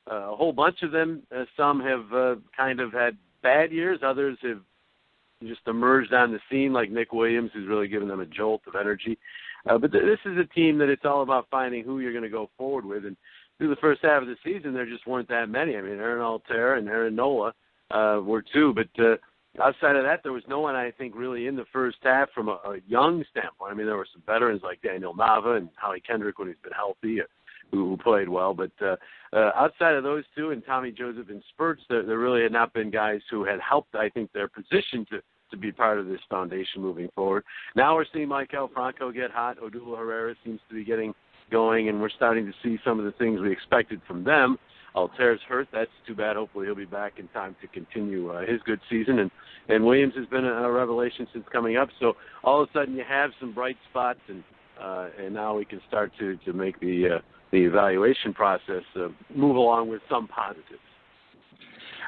a whole bunch of them. Some have kind of had bad years. Others have just emerged on the scene, like Nick Williams, who's really given them a jolt of energy. But this is a team that it's all about finding who you're going to go forward with. And through the first half of the season, there just weren't that many. I mean, Aaron Altair and Aaron Nola were two, but outside of that, there was no one, I think, really in the first half from a young standpoint. I mean, there were some veterans like Daniel Nava and Howie Kendrick when he's been healthy, who played well. But outside of those two and Tommy Joseph in spurts, there really had not been guys who had helped, I think, their position to be part of this foundation moving forward. Now we're seeing Maikel Franco get hot. Odula Herrera seems to be getting going, and we're starting to see some of the things we expected from them. Altair's hurt. That's too bad. Hopefully he'll be back in time to continue his good season. And Williams has been a revelation since coming up. So all of a sudden you have some bright spots, and now we can start to make the evaluation process move along with some positives.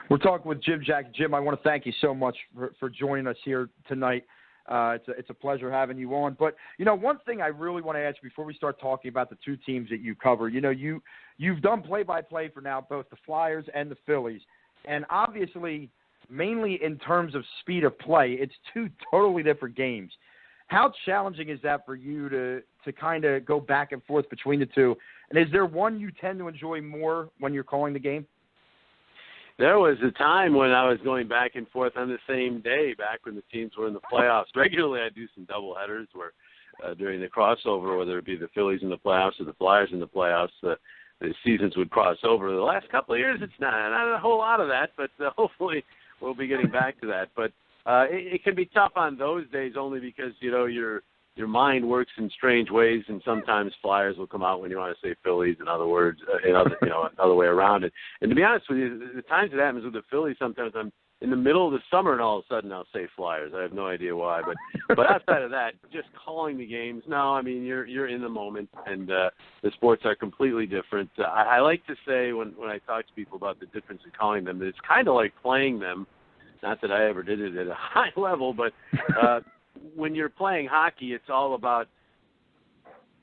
We're talking with Jim Jackson. Jim, I want to thank you so much for joining us here tonight. It's a pleasure having you on. But, one thing I really want to ask you before we start talking about the two teams that you cover, you've done play-by-play for now both the Flyers and the Phillies. And obviously, mainly in terms of speed of play, it's two totally different games. How challenging is that for you to kind of go back and forth between the two? And is there one you tend to enjoy more when you're calling the game? There was a time when I was going back and forth on the same day, back when the teams were in the playoffs. Regularly, I'd do some doubleheaders where during the crossover, whether it be the Phillies in the playoffs or the Flyers in the playoffs, the seasons would cross over. The last couple of years, it's not a whole lot of that, but hopefully we'll be getting back to that. But it can be tough on those days only because, your mind works in strange ways, and sometimes Flyers will come out when you want to say Phillies, in other words, other way around. And to be honest with you, the times it happens with the Phillies, sometimes I'm in the middle of the summer and all of a sudden I'll say Flyers. I have no idea why, but outside of that, just calling the games, no, I mean, you're in the moment, and the sports are completely different. I like to say when I talk to people about the difference in calling them, that it's kind of like playing them. Not that I ever did it at a high level, but when you're playing hockey, it's all about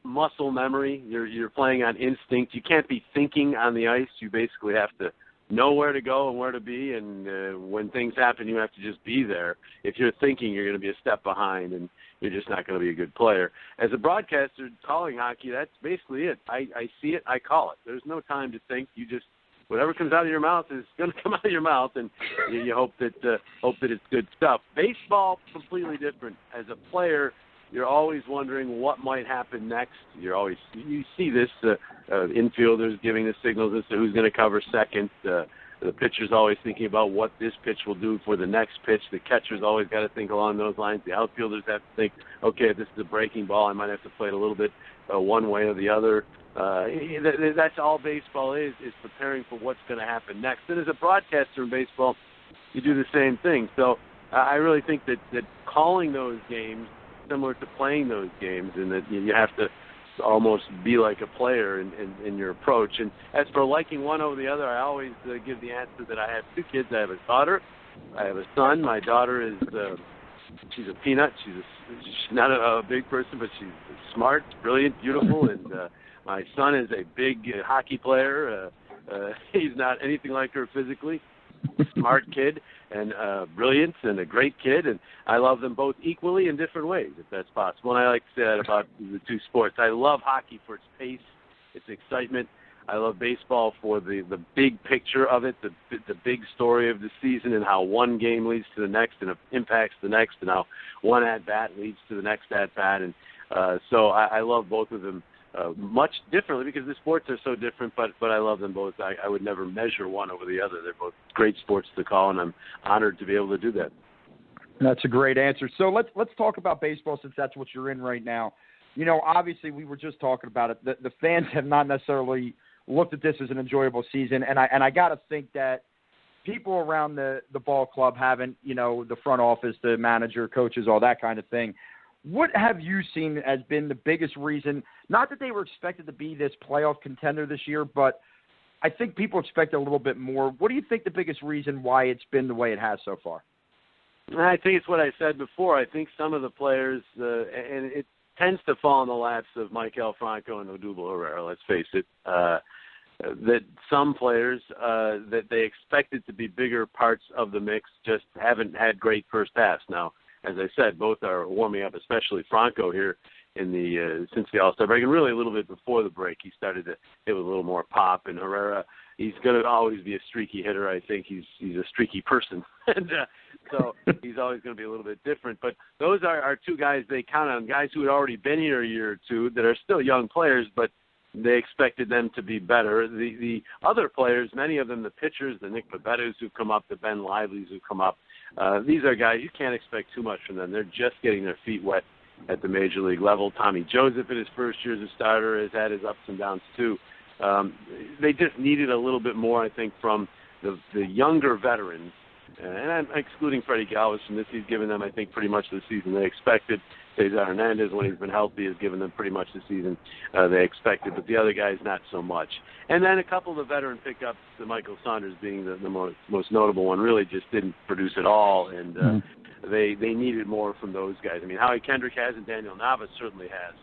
muscle memory. You're playing on instinct. You can't be thinking on the ice. You basically have to know where to go and where to be, and when things happen, you have to just be there. If you're thinking, you're going to be a step behind, and you're just not going to be a good player. As a broadcaster calling hockey, that's basically it. I see it, I call it. There's no time to think. You just whatever comes out of your mouth is going to come out of your mouth, and you hope that it's good stuff. Baseball, completely different. As a player, you're always wondering what might happen next. You see this infielders giving the signals as to who's going to cover second. The pitcher's always thinking about what this pitch will do for the next pitch. The catcher's always got to think along those lines. The outfielders have to think, okay, if this is a breaking ball, I might have to play it a little bit one way or the other. That's all baseball is preparing for what's going to happen next. And as a broadcaster in baseball, you do the same thing. So I really think that calling those games similar to playing those games, and that you have to almost be like a player in your approach. And as for liking one over the other, I always give the answer that I have two kids. I have a daughter. I have a son. My daughter is she's a peanut. She's not a big person, but she's smart, brilliant, beautiful, and my son is a big hockey player. He's not anything like her physically. Smart kid and brilliant and a great kid, and I love them both equally in different ways, if that's possible. And I like to say that about the two sports. I love hockey for its pace, its excitement. I love baseball for the big picture of it, the big story of the season, and how one game leads to the next and impacts the next, and how one at-bat leads to the next at-bat. And so I love both of them much differently because the sports are so different, but I love them both. I would never measure one over the other. They're both great sports to call, and I'm honored to be able to do that. That's a great answer. So let's talk about baseball since that's what you're in right now. You know, obviously we were just talking about it. The fans have not necessarily looked at this as an enjoyable season, and I got to think that people around the ball club haven't, you know, the front office, the manager, coaches, all that kind of thing. What have you seen as been the biggest reason, not that they were expected to be this playoff contender this year, but I think people expect a little bit more. What do you think the biggest reason why it's been the way it has so far? I think it's what I said before. I think some of the players, and it tends to fall in the laps of Maikel Franco and Odubel Herrera, let's face it, that some players that they expected to be bigger parts of the mix just haven't had great first halves. Now, as I said, both are warming up, especially Franco here in since the All-Star break, and really a little bit before the break. He started to hit with a little more pop, and Herrera, he's going to always be a streaky hitter. I think he's a streaky person, and so he's always going to be a little bit different. But those are two guys they count on, guys who had already been here a year or two that are still young players, but they expected them to be better. The other players, many of them, the pitchers, the Nick Babettas who've come up, the Ben Lively's who've come up, these are guys you can't expect too much from them. They're just getting their feet wet at the major league level. Tommy Joseph in his first year as a starter has had his ups and downs too. They just needed a little bit more, I think, from the younger veterans. And I'm excluding Freddie Galvis from this. He's given them, I think, pretty much the season they expected. Cesar Hernandez, when he's been healthy, has given them pretty much the season they expected. But the other guys, not so much. And then a couple of the veteran pickups, the Michael Saunders being the most notable one, really just didn't produce at all. And they needed more from those guys. I mean, Howie Kendrick has, and Daniel Navas certainly has.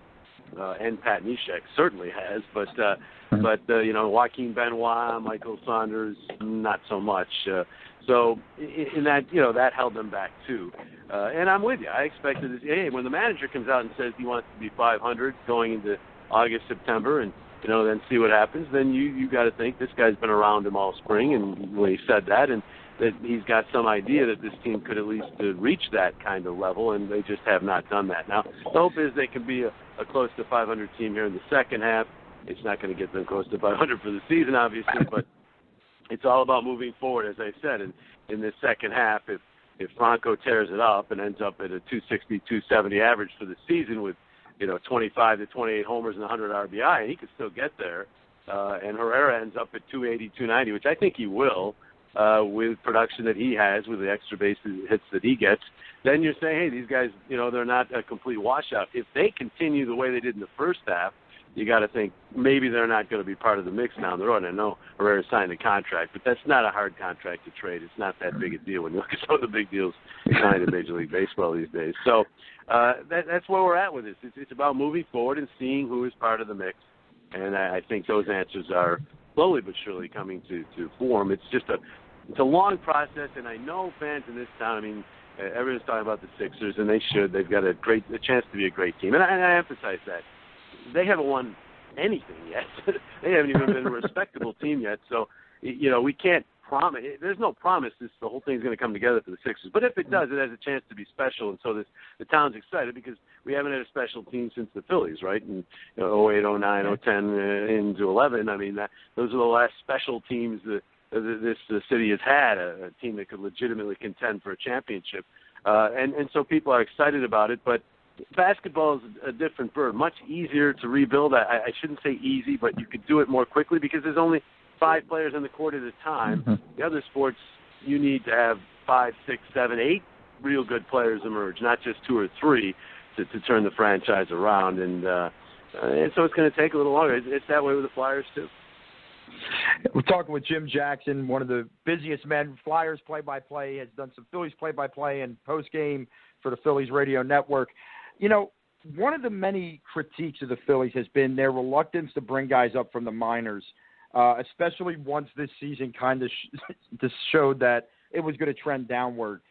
And Pat Neshek certainly has, but you know, Joaquin Benoit, Michael Saunders, not so much. So in that, you know, that held them back too. And I'm with you. I expected this. Hey, when the manager comes out and says he wants to be 500 going into August, September, and you know, then see what happens, then you got to think this guy's been around him all spring, and when he said that, and that he's got some idea that this team could at least reach that kind of level, and they just have not done that. Now, the hope is they can be a close to 500 team here in the second half. It's not going to get them close to 500 for the season, obviously, but it's all about moving forward, as I said. And in this second half, if Franco tears it up and ends up at a 260, 270 average for the season with, you know, 25 to 28 homers and 100 RBI, and he could still get there, and Herrera ends up at 280, 290, which I think he will, with production that he has, with the extra base hits that he gets, then you're saying, hey, these guys, you know, they're not a complete washout. If they continue the way they did in the first half, you got to think maybe they're not going to be part of the mix down the road. I know Herrera signed a contract, but that's not a hard contract to trade. It's not that big a deal when you look at some of the big deals signed in Major League Baseball these days. So that's where we're at with this. It's about moving forward and seeing who is part of the mix, and I think those answers are slowly but surely coming to form. It's just it's a long process, and I know fans in this town, I mean, everyone's talking about the Sixers, and they should. They've got a chance to be a great team, and I emphasize that. They haven't won anything yet. They haven't even been a respectable team yet. So, you know, we can't promise. There's no promise the whole thing's going to come together for the Sixers. But if it does, it has a chance to be special. And so the town's excited because we haven't had a special team since the Phillies, right? And 08, 09, 010 into 11. I mean, those are the last special teams that this city has had, a team that could legitimately contend for a championship. And so people are excited about it. But basketball is a different bird, much easier to rebuild. I shouldn't say easy, but you could do it more quickly because there's only 5 players on the court at a time. Mm-hmm. The other sports, you need to have 5, 6, 7, 8 real good players emerge, not just 2 or 3 to turn the franchise around. And so it's going to take a little longer. It's that way with the Flyers too. We're talking with Jim Jackson, one of the busiest men. Flyers play-by-play, has done some Phillies play-by-play and post-game for the Phillies radio network. You know, one of the many critiques of the Phillies has been their reluctance to bring guys up from the minors, especially once this season kind of showed that it was going to trend downward.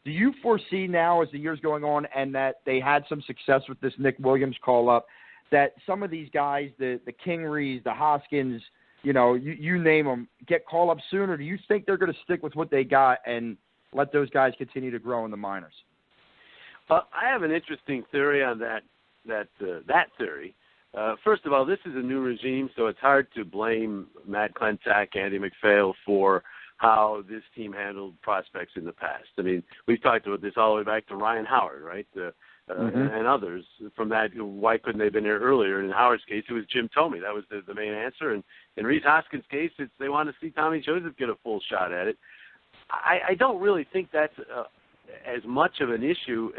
Do you foresee now, as the year's going on, and that they had some success with this Nick Williams call-up, that some of these guys, the Kingerys, the Hoskins, you know, you name them, get call-up soon, or do you think they're going to stick with what they got and let those guys continue to grow in the minors? I have an interesting theory on that theory. First of all, this is a new regime, so it's hard to blame Matt Klentak, Andy McPhail for how this team handled prospects in the past. I mean, we've talked about this all the way back to Ryan Howard, right, and others from that. Why couldn't they have been here earlier? In Howard's case, it was Jim Thome. That was the main answer. And in Rhys Hoskins' case, they want to see Tommy Joseph get a full shot at it. I don't really think that's as much of an issue.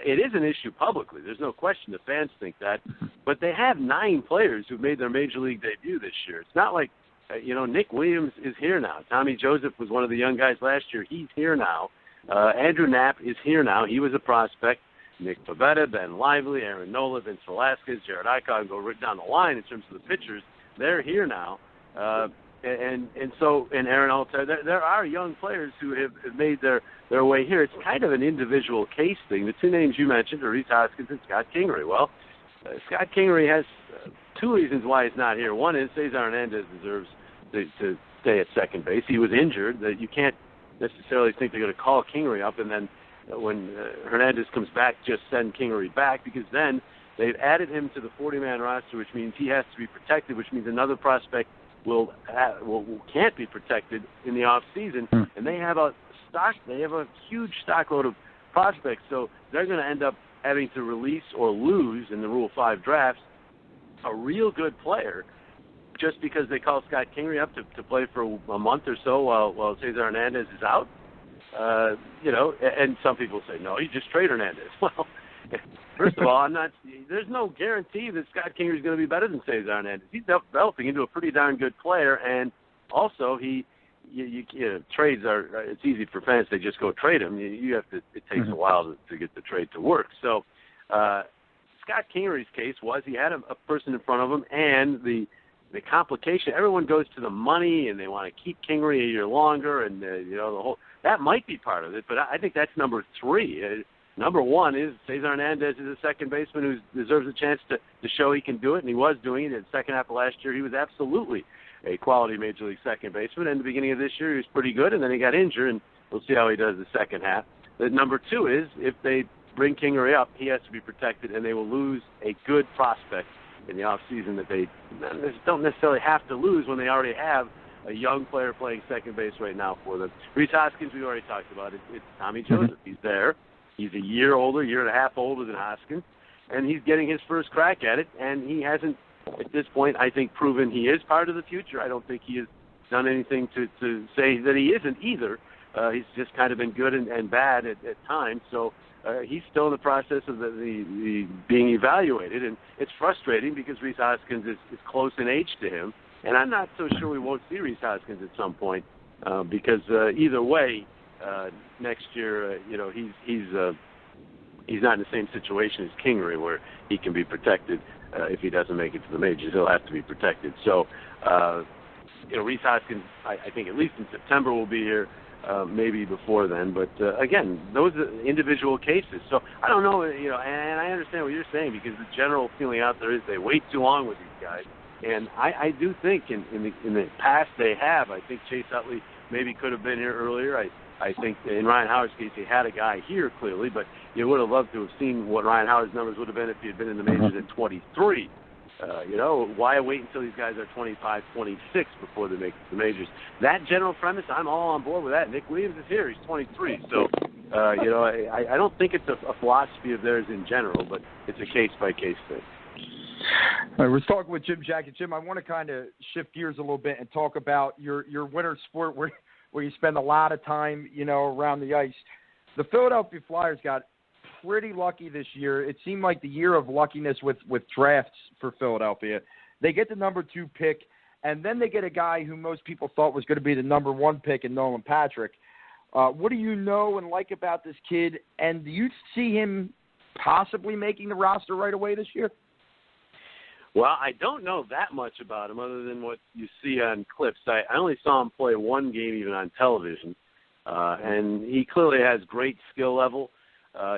It is an issue publicly. There's no question the fans think that. But they have 9 players who've made their major league debut this year. It's not like, Nick Williams is here now. Tommy Joseph was one of the young guys last year. He's here now. Andrew Knapp is here now. He was a prospect. Nick Pivetta, Ben Lively, Aaron Nola, Vince Velasquez, Jared Eichel, go right down the line in terms of the pitchers. They're here now. And Aaron Alter, there are young players who have made their way here. It's kind of an individual case thing. The 2 names you mentioned are Rhys Hoskins and Scott Kingery. Well, Scott Kingery has 2 reasons why he's not here. One is Cesar Hernandez deserves to stay at second base. He was injured. That you can't necessarily think they're going to call Kingery up and then when Hernandez comes back, just send Kingery back, because then they've added him to the 40-man roster, which means he has to be protected, which means another prospect can't be protected in the off season, and they have a huge stockload of prospects, so they're going to end up having to release or lose in the Rule 5 drafts a real good player just because they call Scott Kingery up to play for a month or so while Cesar Hernandez is out. And some people say, no, you just trade Hernandez. Well, first of all, there's no guarantee that Scott Kingery is going to be better than Cesar Hernandez. He's developing into a pretty darn good player, and also trades it's easy for fans to just go trade him. It takes a while to get the trade to work. So Scott Kingery's case was he had a person in front of him, and the complication, everyone goes to the money and they want to keep Kingery a year longer, and the whole that might be part of it, but I think that's number 3. Number 1 is Cesar Hernandez is a second baseman who deserves a chance to show he can do it, and he was doing it. In the second half of last year, he was absolutely a quality major league second baseman. And in the beginning of this year, he was pretty good, and then he got injured, and we'll see how he does the second half. But number 2 is if they bring Kingery up, he has to be protected, and they will lose a good prospect in the offseason that they don't necessarily have to lose when they already have a young player playing second base right now for them. Rhys Hoskins, we already talked about it. It's Tommy Joseph. He's there. He's a year and a half older than Hoskins, and he's getting his first crack at it, and he hasn't, at this point, I think, proven he is part of the future. I don't think he has done anything to say that he isn't either. He's just kind of been good and bad at times, so he's still in the process of the being evaluated, and it's frustrating because Rhys Hoskins is close in age to him, and I'm not so sure we won't see Rhys Hoskins at some point because either way, next year, he's not in the same situation as Kingery where he can be protected if he doesn't make it to the majors. He'll have to be protected. So, Rhys Hoskins, I think at least in September will be here, maybe before then. But again, those are individual cases. So I don't know, and I understand what you're saying because the general feeling out there is they wait too long with these guys. And I do think in the past they have. I think Chase Utley maybe could have been here earlier. I think in Ryan Howard's case, he had a guy here clearly, but you would have loved to have seen what Ryan Howard's numbers would have been if he had been in the majors at 23. Why wait until these guys are 25, 26 before they make it to the majors? That general premise, I'm all on board with that. Nick Williams is here. He's 23. So, I don't think it's a philosophy of theirs in general, but it's a case-by-case thing. All right, we're talking with Jim Jackett. Jim, I want to kind of shift gears a little bit and talk about your winter sport where you spend a lot of time, around the ice. The Philadelphia Flyers got pretty lucky this year. It seemed like the year of luckiness with drafts for Philadelphia. They get the number 2 pick, and then they get a guy who most people thought was going to be the number 1 pick in Nolan Patrick. What do you know and like about this kid, and do you see him possibly making the roster right away this year? Well, I don't know that much about him other than what you see on clips. I only saw him play one game even on television, and he clearly has great skill level.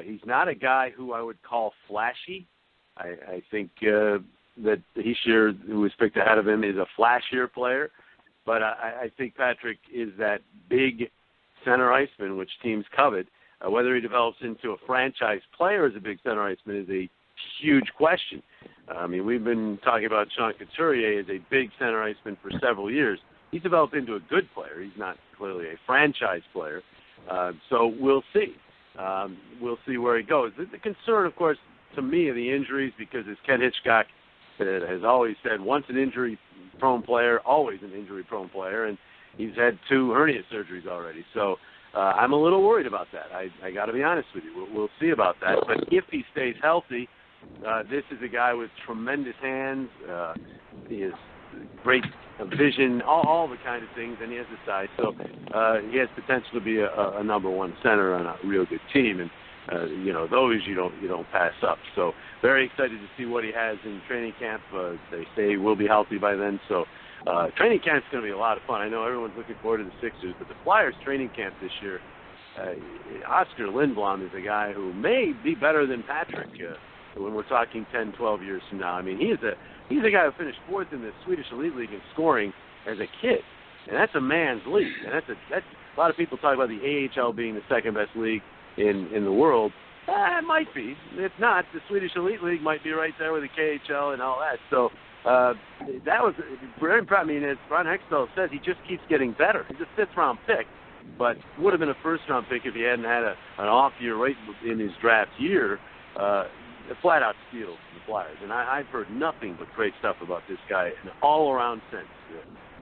He's not a guy who I would call flashy. I think that Hischier, who was picked ahead of him, is a flashier player, but I think Patrick is that big center iceman which teams covet. Whether he develops into a franchise player as a big center iceman is a huge question. I mean, we've been talking about Sean Couturier as a big center iceman for several years. He's developed into a good player. He's not clearly a franchise player. So we'll see. We'll see where he goes. The concern, of course, to me, are the injuries, because as Ken Hitchcock has always said, once an injury-prone player, always an injury-prone player, and he's had 2 hernia surgeries already. So I'm a little worried about that. I got to be honest with you. We'll see about that. But if he stays healthy, this is a guy with tremendous hands. He has great vision, all the kind of things, and he has the size. So he has potential to be a number 1 center on a real good team. And those you don't pass up. So very excited to see what he has in training camp. They say he will be healthy by then. So training camp's going to be a lot of fun. I know everyone's looking forward to the Sixers, but the Flyers training camp this year, Oscar Lindblom is a guy who may be better than Patrick when we're talking 10, 12 years from now. I mean, he's a guy who finished 4th in the Swedish Elite League in scoring as a kid, and that's a man's league. And that's a lot of people talk about the AHL being the second best league in the world. It might be. If not, the Swedish Elite League might be right there with the KHL and all that. So that was very impressive. I mean, as Ron Hextall says, he just keeps getting better. He's a 5th-round pick, but would have been a 1st-round pick if he hadn't had an off year right in his draft year. A flat-out steal for the Flyers. And I've heard nothing but great stuff about this guy in an all-around sense.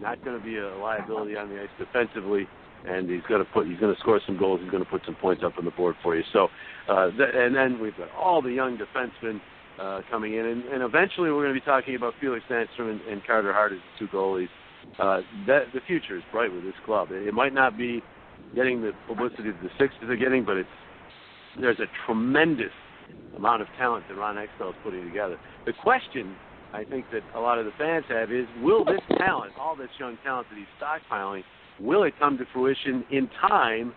Not going to be a liability on the ice defensively, and he's going to score some goals. He's going to put some points up on the board for you. So, and then we've got all the young defensemen coming in, and eventually we're going to be talking about Felix Sandstrom and Carter Hart as the 2 goalies. The future is bright with this club. It might not be getting the publicity that the Sixers are getting, but there's a tremendous amount of talent that Ron Hextall is putting together. The question I think that a lot of the fans have is, will this talent, all this young talent that he's stockpiling, will it come to fruition in time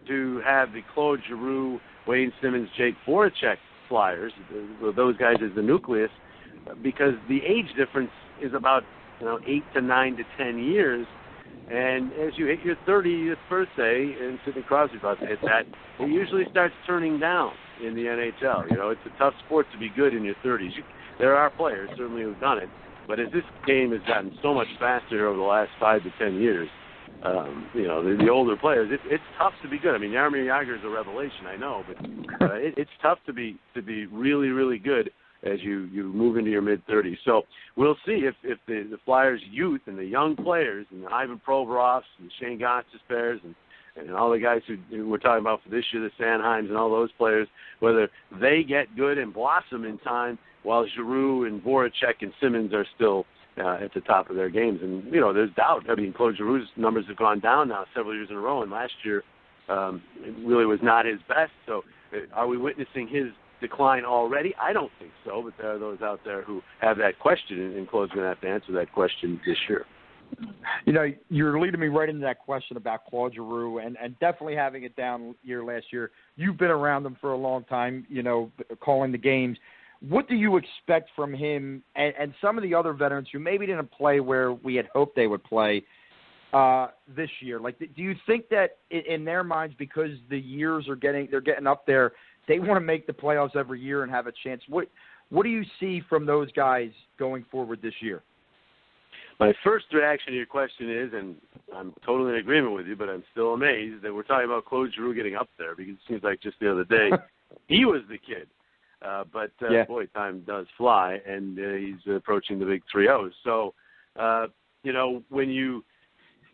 to have the Claude Giroux, Wayne Simmons, Jake Voracek Flyers, those guys as the nucleus, because the age difference is about 8 to 9 to 10 years. And as you hit your 30th birthday, and Sidney Crosby about to hit that, it usually starts turning down in the NHL. It's a tough sport to be good in your 30s. There are players, certainly, who've done it. But as this game has gotten so much faster over the last 5 to 10 years, the older players, it's tough to be good. I mean, Jaromir Jagr is a revelation, I know, but it's tough to be really, really good as you move into your mid-30s. So we'll see if the Flyers' youth and the young players, and the Ivan Provorovs and Shane Gostisbeheres and all the guys who we're talking about for this year, the Sanheims and all those players, whether they get good and blossom in time while Giroux and Voracek and Simmons are still at the top of their games. And, there's doubt. I mean, Claude Giroux's numbers have gone down now several years in a row, and last year it really was not his best. So are we witnessing his decline already? I don't think so, but there are those out there who have that question, and Claude's going to have to answer that question this year. You're leading me right into that question about Claude Giroux and definitely having a down year last year. You've been around him for a long time, calling the games. What do you expect from him and some of the other veterans who maybe didn't play where we had hoped they would play this year? Like, do you think that in their minds, because the years they're getting up there, they want to make the playoffs every year and have a chance? What do you see from those guys going forward this year? My first reaction to your question is, and I'm totally in agreement with you, but I'm still amazed that we're talking about Claude Giroux getting up there, because it seems like just the other day he was the kid. Boy, time does fly, and he's approaching the big 3-0. So, when you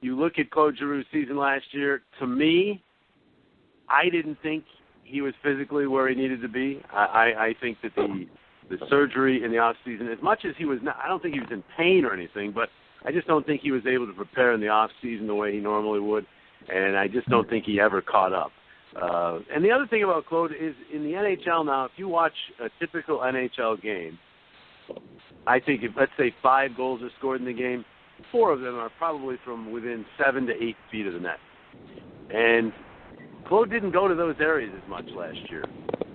look at Claude Giroux's season last year, to me, I didn't think he was physically where he needed to be. I think that the surgery in the off season, as much as he was not, I don't think he was in pain or anything, but I just don't think he was able to prepare in the off season the way he normally would, and I just don't think he ever caught up. And the other thing about Claude is in the NHL now, if you watch a typical NHL game, I think if, let's say, 5 goals are scored in the game, 4 of them are probably from within 7 to 8 feet of the net. And Claude didn't go to those areas as much last year.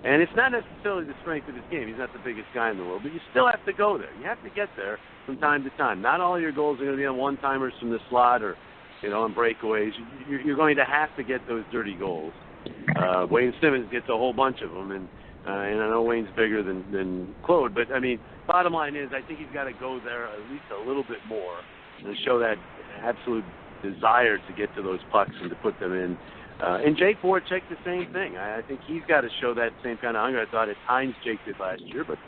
And it's not necessarily the strength of his game. He's not the biggest guy in the world, but you still have to go there. You have to get there from time to time. Not all your goals are going to be on one-timers from the slot or, on breakaways. You're going to have to get those dirty goals. Wayne Simmons gets a whole bunch of them, and And I know Wayne's bigger than Claude, but, I mean, bottom line is I think he's got to go there at least a little bit more and show that absolute desire to get to those pucks and to put them in. And Jake Voracek, the same thing. I think he's got to show that same kind of hunger. I thought at times Jake did last year, but,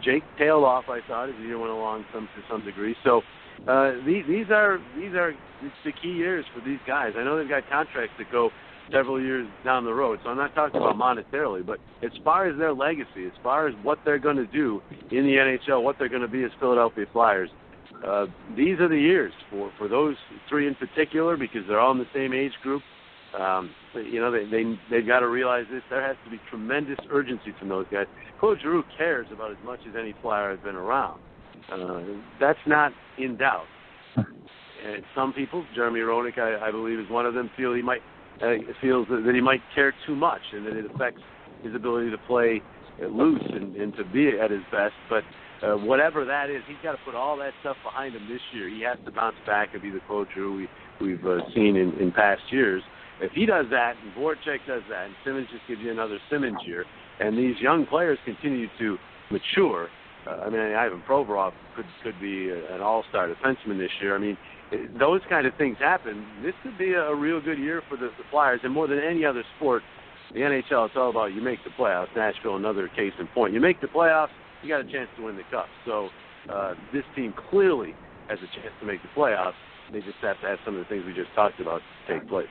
Jake tailed off, I thought, as the year went along to some degree. So these are the key years for these guys. I know they've got contracts that go several years down the road, so I'm not talking about monetarily, but as far as their legacy, as far as what they're going to do in the NHL, what they're going to be as Philadelphia Flyers, these are the years for those three in particular, because they're all in the same age group. They've got to realize this. There has to be tremendous urgency from those guys. Claude Giroux cares about as much as any Flyer has been around. That's not in doubt. And some people, Jeremy Roenick, I believe, is one of them, feels that he might care too much and that it affects his ability to play loose and to be at his best. But whatever that is, he's got to put all that stuff behind him this year. He has to bounce back and be the Claude Giroux we've seen in past years. If he does that, and Voracek does that, and Simmons just gives you another Simmons year, and these young players continue to mature, Ivan Provorov could be an all-star defenseman this year. I mean, those kind of things happen. This could be a real good year for the Flyers, and more than any other sport, the NHL, it's all about you make the playoffs. Nashville, another case in point. You make the playoffs, you got a chance to win the Cup. So this team clearly has a chance to make the playoffs. They just have to have some of the things we just talked about take place.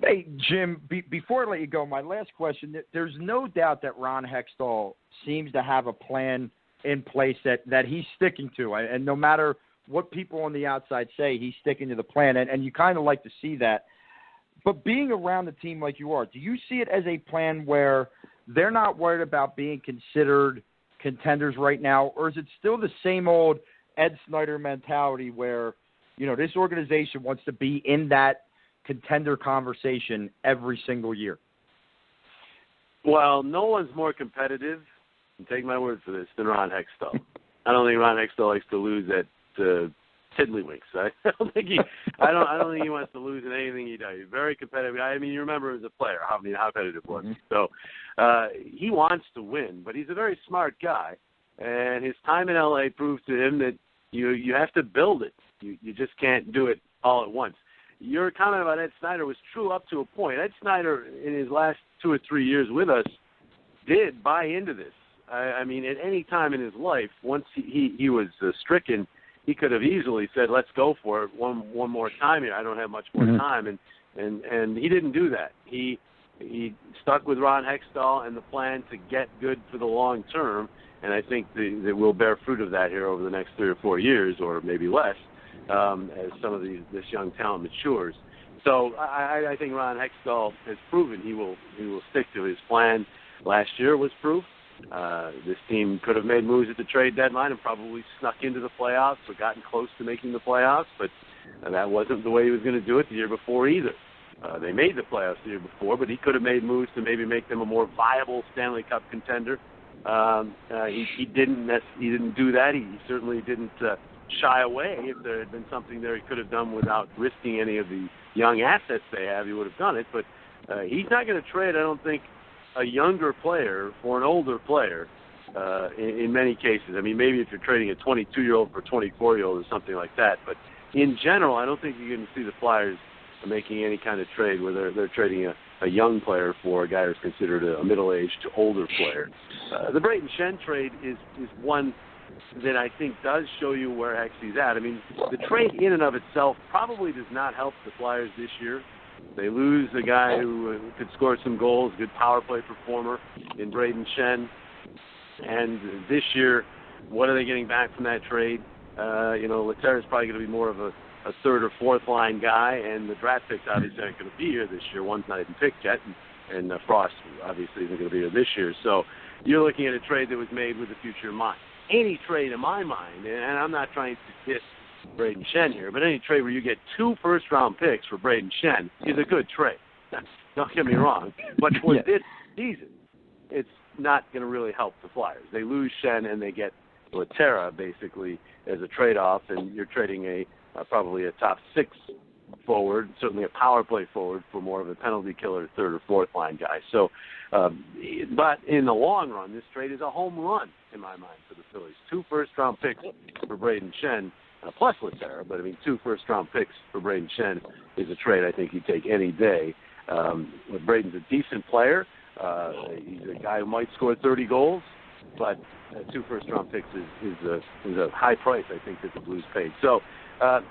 Hey, Jim, before I let you go, my last question, there's no doubt that Ron Hextall seems to have a plan in place that he's sticking to. And no matter what people on the outside say, he's sticking to the plan. And you kind of like to see that. But being around the team like you are, do you see it as a plan where they're not worried about being considered contenders right now? Or is it still the same old Ed Snyder mentality where, this organization wants to be in that contender conversation every single year? Well, no one's more competitive, and take my word for this, than Ron Hextall. I don't think Ron Hextall likes to lose at tiddlywinks. I don't think he wants to lose in anything he does. He's very competitive. I mean, you remember as a player how competitive was. So he wants to win, but he's a very smart guy, and his time in LA proved to him that you have to build it. You just can't do it all at once. Your comment about Ed Snyder was true up to a point. Ed Snyder, in his last 2 or 3 years with us, did buy into this. I mean, at any time in his life, once he was stricken, he could have easily said, "Let's go for it one more time here. I don't have much more time," and he didn't do that. He stuck with Ron Hextall and the plan to get good for the long term, and I think that we'll bear fruit of that here over the next 3 or 4 years, or maybe less, as some of this young talent matures. So I think Ron Hextall has proven he will stick to his plan. Last year was proof. This team could have made moves at the trade deadline and probably snuck into the playoffs or gotten close to making the playoffs, but that wasn't the way he was going to do it the year before either. They made the playoffs the year before, but he could have made moves to maybe make them a more viable Stanley Cup contender. He didn't do that. He certainly didn't shy away. If there had been something there he could have done without risking any of the young assets they have, he would have done it. But he's not going to trade, I don't think, a younger player for an older player in many cases. I mean, maybe if you're trading a 22-year-old for a 24-year-old or something like that. But in general, I don't think you're going to see the Flyers making any kind of trade where they're trading a young player for a guy who's considered a middle-aged to older player. The Brayden Schenn trade is one that I think does show you where Hexie's at. I mean, the trade in and of itself probably does not help the Flyers this year. They lose a guy who could score some goals, good power play performer in Brayden Schenn. And this year, what are they getting back from that trade? Leterre's probably going to be more of a third or fourth line guy, and the draft picks obviously aren't going to be here this year. One's not even picked yet, and Frost obviously isn't going to be here this year. So you're looking at a trade that was made with the future in mind. Any trade in my mind, and I'm not trying to diss Brayden Schenn here, but any trade where you get 2 first-round picks for Brayden Schenn is a good trade. Don't get me wrong. But for this season, it's not going to really help the Flyers. They lose Schenn and they get Leterre basically as a trade-off, and you're trading probably a top 6 forward, certainly a power play forward for more of a penalty killer third or fourth line guy. So, but in the long run, this trade is a home run in my mind for the Phillies. 2 first-round picks for Braden Shen, plus Laterra, but I mean 2 first-round picks for Braden Shen is a trade I think you take any day. Braden's a decent player. He's a guy who might score 30 goals, but 2 first-round picks is a high price I think that the Blues paid. So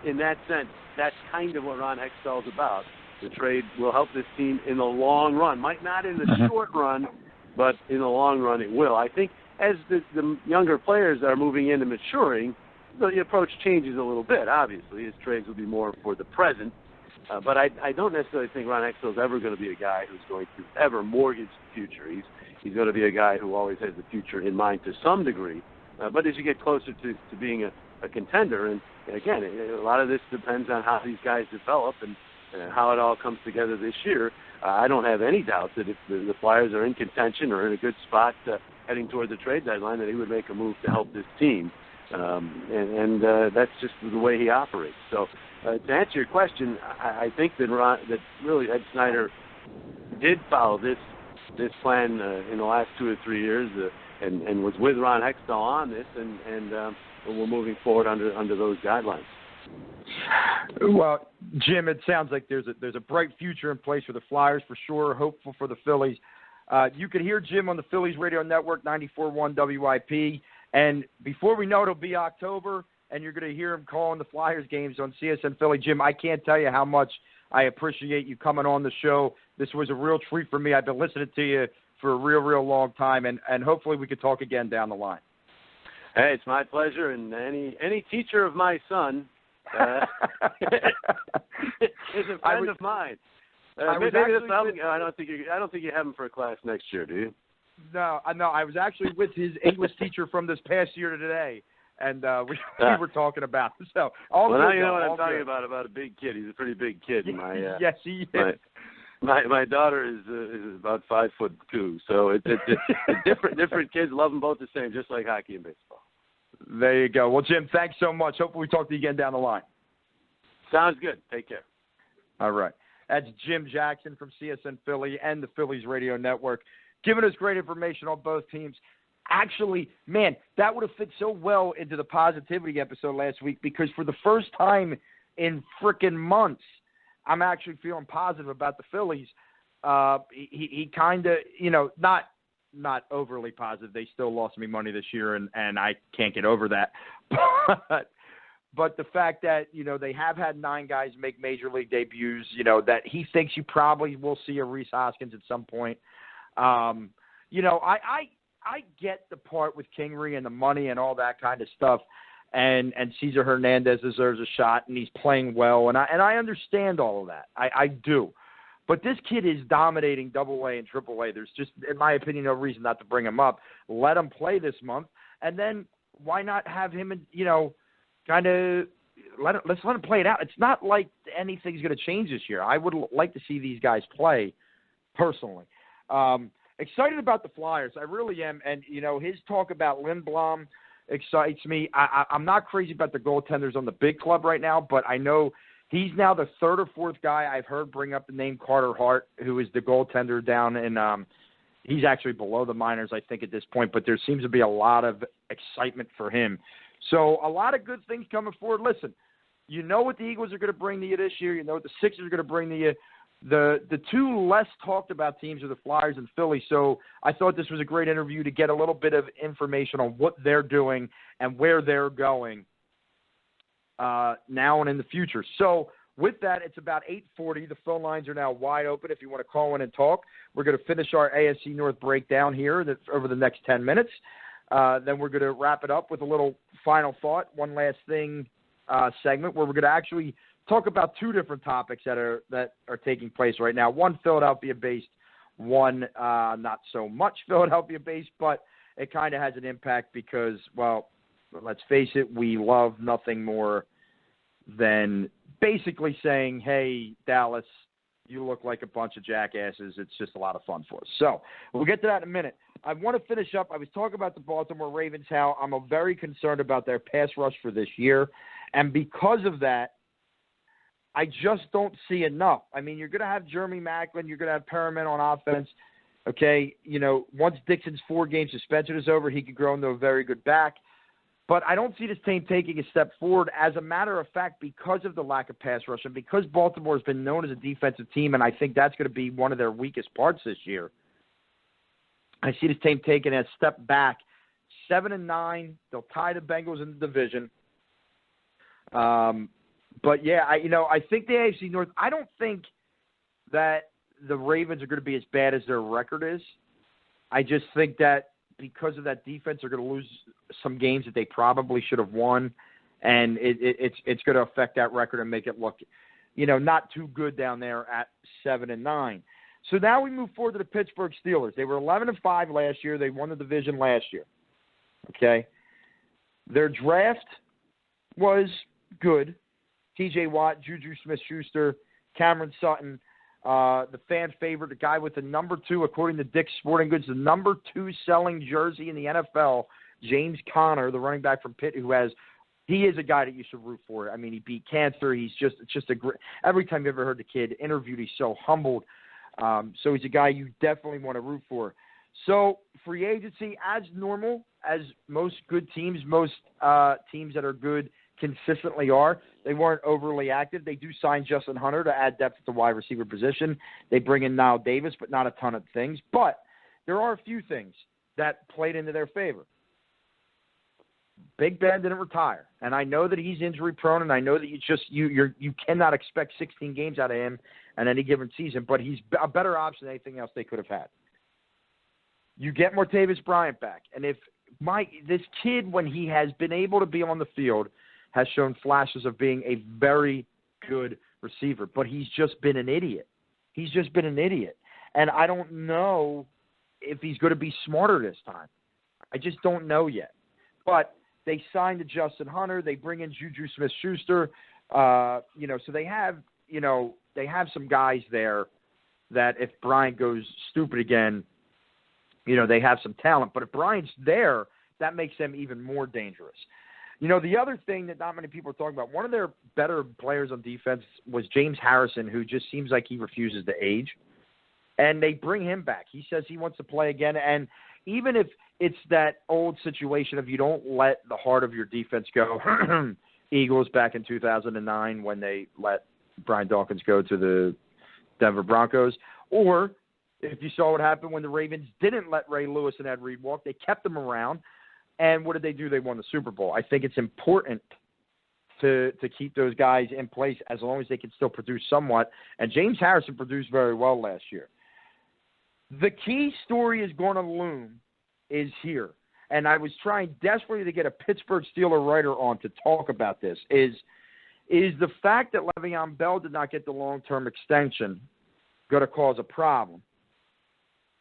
in that sense, that's kind of what Ron Hextall's about. The trade will help this team in the long run. Might not in the short run, but in the long run it will. I think as the younger players are moving in and maturing, the approach changes a little bit. Obviously, his trades will be more for the present. But I don't necessarily think Ron Hextall is ever going to be a guy who's going to ever mortgage the future. He's going to be a guy who always has the future in mind to some degree. But as you get closer to being a contender, and again, a lot of this depends on how these guys develop and how it all comes together this year. I don't have any doubt that if the Flyers are in contention or in a good spot heading toward the trade deadline, that he would make a move to help this team. And that's just the way he operates. So to answer your question, I think that really Ed Snyder did follow this plan in the last 2 or 3 years and was with Ron Hextall on this, and we're moving forward under those guidelines. Well, Jim, it sounds like there's a bright future in place for the Flyers for sure. Hopeful for the Phillies. You can hear Jim on the Phillies Radio Network, 94.1 WIP. And before we know it, it'll be October, and you're going to hear him calling the Flyers games on CSNPhilly. Jim, I can't tell you how much I appreciate you coming on the show. This was a real treat for me. I've been listening to you for a real long time, and hopefully we could talk again down the line. Hey, it's my pleasure, and any teacher of my son is a friend of mine. I don't think you have him for a class next year, do you? No. I was actually with his English teacher from this past year to today, and we were talking about it. So now you know what I'm talking about a big kid. He's a pretty big kid. Yes, he is. My daughter is about 5'2", so it's different kids love them both the same, just like hockey and baseball. There you go. Well, Jim, thanks so much. Hopefully we talk to you again down the line. Sounds good. Take care. All right. That's Jim Jackson from CSN Philly and the Phillies Radio Network, giving us great information on both teams. Actually, man, that would have fit so well into the positivity episode last week, because for the first time in frickin' months, I'm actually feeling positive about the Phillies. He kind of, not overly positive. They still lost me money this year, and I can't get over that. But the fact that, they have had 9 guys make major league debuts, that he thinks you probably will see a Rhys Hoskins at some point. I get the part with Kingery and the money and all that kind of stuff, and Cesar Hernandez deserves a shot, and he's playing well, and I understand all of that. I do. But this kid is dominating AA and AAA. There's just, in my opinion, no reason not to bring him up. Let him play this month, and then why not have him, kind of let's let him play it out. It's not like anything's going to change this year. I would like to see these guys play personally. Excited about the Flyers. I really am. And, his talk about Lindblom excites me. I'm not crazy about the goaltenders on the big club right now, but I know he's now the 3rd or 4th guy I've heard bring up the name Carter Hart, who is the goaltender down in he's actually below the minors, I think, at this point, but there seems to be a lot of excitement for him. So a lot of good things coming forward. Listen, you know what the Eagles are going to bring to you this year. You know what the Sixers are going to bring to you. The 2 less talked about teams are the Flyers and Philly. So I thought this was a great interview to get a little bit of information on what they're doing and where they're going now and in the future. So with that, it's about 8:40. The phone lines are now wide open if you want to call in and talk. We're going to finish our AFC North breakdown here over the next 10 minutes. Then we're going to wrap it up with a little final thought, one last thing segment where we're going to actually talk about 2 different topics that are taking place right now. One Philadelphia-based, one not so much Philadelphia-based, but it kind of has an impact because, well, let's face it, we love nothing more than basically saying, hey, Dallas, you look like a bunch of jackasses. It's just a lot of fun for us. So we'll get to that in a minute. I want to finish up. I was talking about the Baltimore Ravens, how I'm very concerned about their pass rush for this year. And because of that, I just don't see enough. I mean, you're going to have Jeremy Maclin. You're going to have Perriman on offense. Okay, once Dixon's 4-game suspension is over, he could grow into a very good back. But I don't see this team taking a step forward. As a matter of fact, because of the lack of pass rush and because Baltimore has been known as a defensive team, and I think that's going to be one of their weakest parts this year, I see this team taking a step back. 7-9, they'll tie the Bengals in the division. But yeah, I think the AFC North. I don't think that the Ravens are going to be as bad as their record is. I just think that because of that defense, they're going to lose some games that they probably should have won, and it's going to affect that record and make it look, not too good down there at 7-9. So now we move forward to the Pittsburgh Steelers. They were 11-5 last year. They won the division last year. Okay, their draft was good. T.J. Watt, Juju Smith-Schuster, Cameron Sutton, the fan favorite, the guy with the number 2, according to Dick's Sporting Goods, the number 2 selling jersey in the NFL, James Conner, the running back from Pitt, he is a guy that you should root for. I mean, he beat cancer. He's just a great. Every time you ever heard the kid interviewed, he's so humbled. So he's a guy you definitely want to root for. So free agency, as normal, as most good teams, most teams that are good consistently are. They weren't overly active. They do sign Justin Hunter to add depth at the wide receiver position. They bring in Niall Davis, but not a ton of things. But there are a few things that played into their favor. Big Ben didn't retire, and I know that he's injury prone, and I know that you cannot expect 16 games out of him in any given season. But he's a better option than anything else they could have had. You get Martavis Bryant back, and if this kid, when he has been able to be on the field, has shown flashes of being a very good receiver, but he's just been an idiot. And I don't know if he's going to be smarter this time. I just don't know yet. But they signed to Justin Hunter. They bring in Juju Smith-Schuster. So they have some guys there that if Bryant goes stupid again, they have some talent. But if Bryant's there, that makes them even more dangerous. The other thing that not many people are talking about, one of their better players on defense was James Harrison, who just seems like he refuses to age. And they bring him back. He says he wants to play again. And even if it's that old situation of you don't let the heart of your defense go, Eagles back in 2009 when they let Brian Dawkins go to the Denver Broncos, or if you saw what happened when the Ravens didn't let Ray Lewis and Ed Reed walk, they kept them around. And what did they do? They won the Super Bowl. I think it's important to keep those guys in place as long as they can still produce somewhat. And James Harrison produced very well last year. The key story is going to loom is here. And I was trying desperately to get a Pittsburgh Steelers writer on to talk about this, is the fact that Le'Veon Bell did not get the long-term extension going to cause a problem?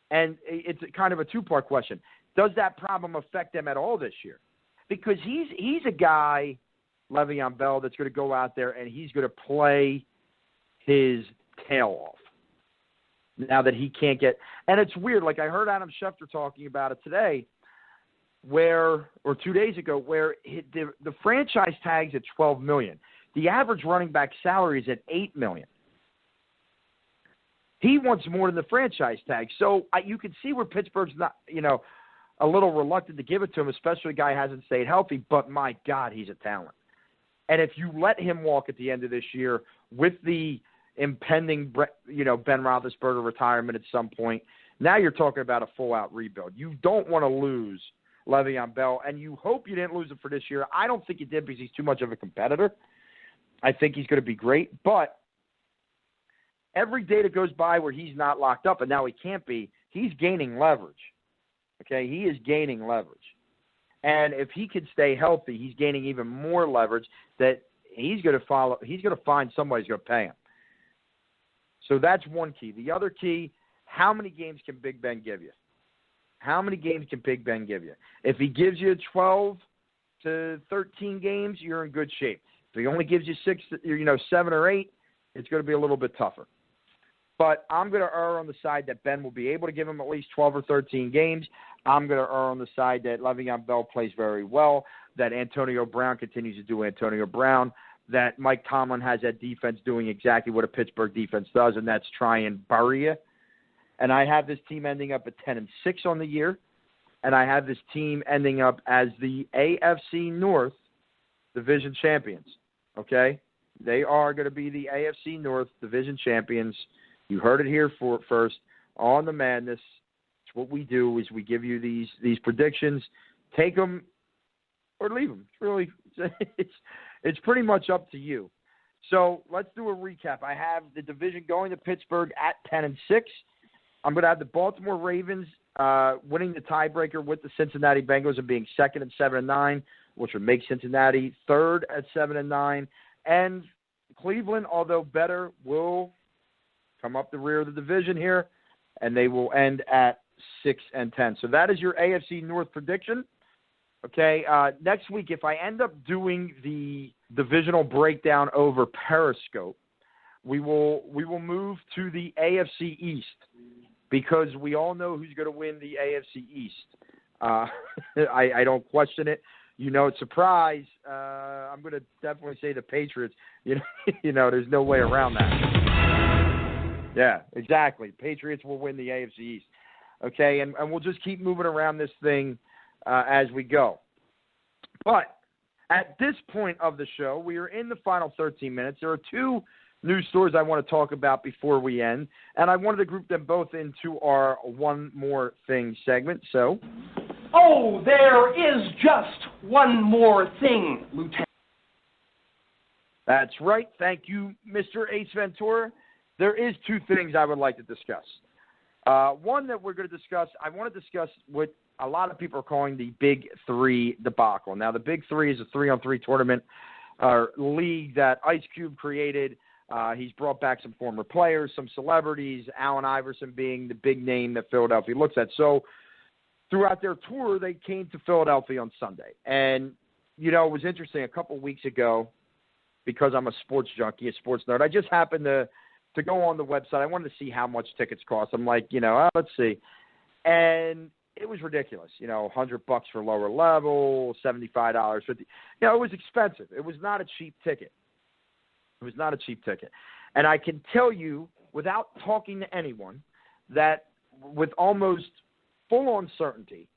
And it's kind of a two-part question. Does that problem affect them at all this year? Because he's a guy, Le'Veon Bell, that's going to go out there and he's going to play his tail off now that he can't get – and it's weird. Like I heard Adam Schefter talking about it today or 2 days ago, where the franchise tag's at $12 million. The average running back salary is at $8 million. He wants more than the franchise tag. So you can see where Pittsburgh's not, a little reluctant to give it to him, especially a guy who hasn't stayed healthy. But, my God, he's a talent. And if you let him walk at the end of this year with the impending, Ben Roethlisberger retirement at some point, now you're talking about a full-out rebuild. You don't want to lose Le'Veon Bell, and you hope you didn't lose him for this year. I don't think you did because he's too much of a competitor. I think he's going to be great. But every day that goes by where he's not locked up, and now he can't be, he's gaining leverage. Okay, he is gaining leverage. And if he can stay healthy, he's gaining even more leverage that he's going to find somebody who's going to pay him. So that's one key. The other key, how many games can Big Ben give you? How many games can Big Ben give you? If he gives you 12 to 13 games, you're in good shape. If he only gives you 7 or 8, it's going to be a little bit tougher. But I'm going to err on the side that Ben will be able to give him at least 12 or 13 games. I'm going to err on the side that Le'Veon Bell plays very well, that Antonio Brown continues to do Antonio Brown, that Mike Tomlin has that defense doing exactly what a Pittsburgh defense does, and that's try and bury you. And I have this team ending up at 10-6 on the year, and I have this team ending up as the AFC North division champions. Okay? They are going to be the AFC North division champions. You heard it here first on the Madness. It's what we do is we give you these predictions. Take them or leave them. It's really it's pretty much up to you. So let's do a recap. I have the division going to Pittsburgh at 10-6. I'm going to have the Baltimore Ravens winning the tiebreaker with the Cincinnati Bengals and being second at 7-9, which would make Cincinnati third at 7-9. And Cleveland, although better, will come up the rear of the division here, and they will end at 6-10. So that is your AFC North prediction. Okay, next week, if I end up doing the divisional breakdown over Periscope, we will move to the AFC East because we all know who's going to win the AFC East. I don't question it. It's surprise. I'm going to definitely say the Patriots. There's no way around that. Yeah, exactly. Patriots will win the AFC East. Okay, and we'll just keep moving around this thing as we go. But at this point of the show, we are in the final 13 minutes. There are two news stories I want to talk about before we end, and I wanted to group them both into our One More Thing segment. So, oh, there is just one more thing, Lieutenant. That's right. Thank you, Mr. Ace Ventura. There is two things I would like to discuss. One that we're going to discuss, I want to discuss what a lot of people are calling the Big Three debacle. Now, the Big Three is a 3-on-3 tournament league that Ice Cube created. He's brought back some former players, some celebrities, Allen Iverson being the big name that Philadelphia looks at. So throughout their tour, they came to Philadelphia on Sunday. And, it was interesting. A couple of weeks ago, because I'm a sports junkie, a sports nerd, I just happened to go on the website. I wanted to see how much tickets cost. I'm like, let's see. And it was ridiculous. $100 for lower level, $75, $50. It was expensive. It was not a cheap ticket. And I can tell you, without talking to anyone, that with almost full-on certainty,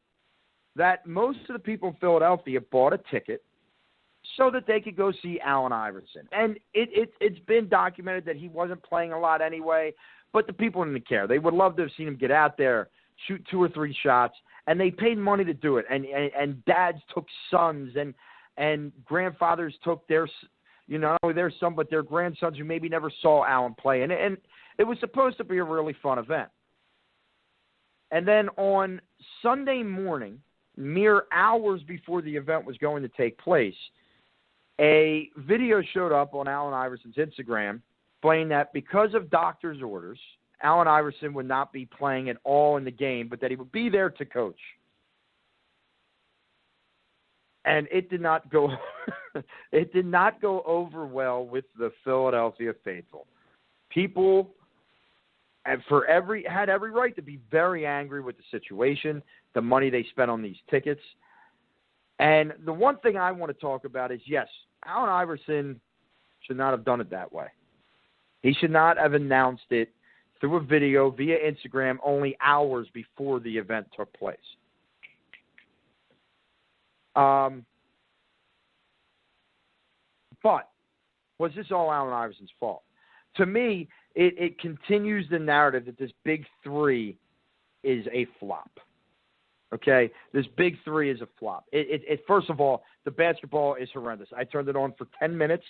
that most of the people in Philadelphia bought a ticket so that they could go see Allen Iverson. And it's been documented that he wasn't playing a lot anyway, but the people didn't care. They would love to have seen him get out there, shoot 2 or 3 shots, and they paid money to do it. And dads took sons, and grandfathers took their, not only their son, but their grandsons who maybe never saw Allen play. And it was supposed to be a really fun event. And then on Sunday morning, mere hours before the event was going to take place, a video showed up on Allen Iverson's Instagram explaining that because of doctor's orders, Allen Iverson would not be playing at all in the game, but that he would be there to coach. And it did not go over well with the Philadelphia faithful. People had every right to be very angry with the situation, the money they spent on these tickets. And the one thing I want to talk about is, yes, Allen Iverson should not have done it that way. He should not have announced it through a video via Instagram only hours before the event took place. But was this all Allen Iverson's fault? To me, it continues the narrative that this Big Three is a flop. Okay, this Big Three is a flop. First of all, the basketball is horrendous. I turned it on for 10 minutes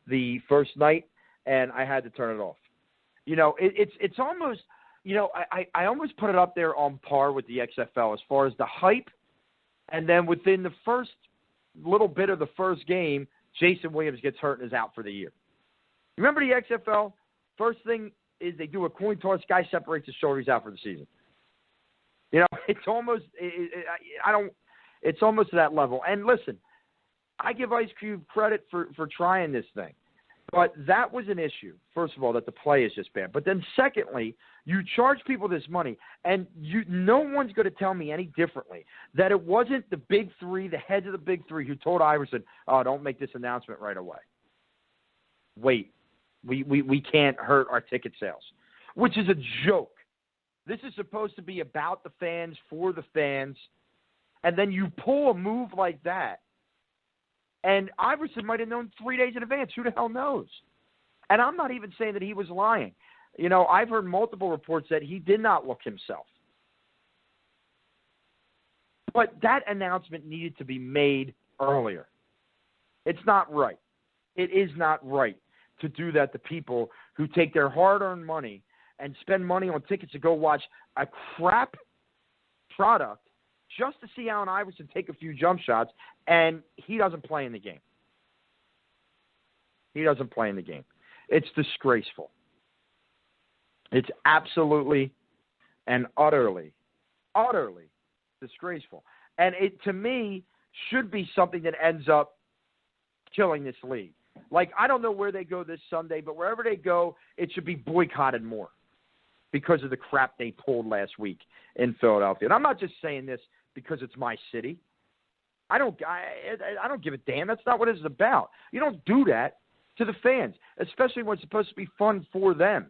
the first night, and I had to turn it off. It's almost, I almost put it up there on par with the XFL as far as the hype, and then within the first little bit of the first game, Jason Williams gets hurt and is out for the year. Remember the XFL? First thing is they do a coin toss, guy separates his shoulder, he's out for the season. It's almost it's almost to that level. And listen, I give Ice Cube credit for trying this thing. But that was an issue, first of all, that the play is just bad. But then secondly, you charge people this money, and no one's going to tell me any differently that it wasn't the Big Three, the heads of the Big Three, who told Iverson, oh, don't make this announcement right away. wait, we can't hurt our ticket sales, which is a joke. This is supposed to be about the fans, for the fans, and then you pull a move like that. And Iverson might have known 3 days in advance. Who the hell knows? And I'm not even saying that he was lying. You know, I've heard multiple reports that he did not look himself. But that announcement needed to be made earlier. It's not right. It is not right to do that to people who take their hard-earned money and spend money on tickets to go watch a crap product just to see Allen Iverson take a few jump shots, and he doesn't play in the game. He doesn't play in the game. It's disgraceful. It's absolutely and utterly disgraceful. And it, to me, should be something that ends up killing this league. Like, I don't know where they go this Sunday, but wherever they go, it should be boycotted more because of the crap they pulled last week in Philadelphia. And I'm not just saying this because it's my city. I don't give a damn. That's not what it's about. You don't do that to the fans, especially when it's supposed to be fun for them.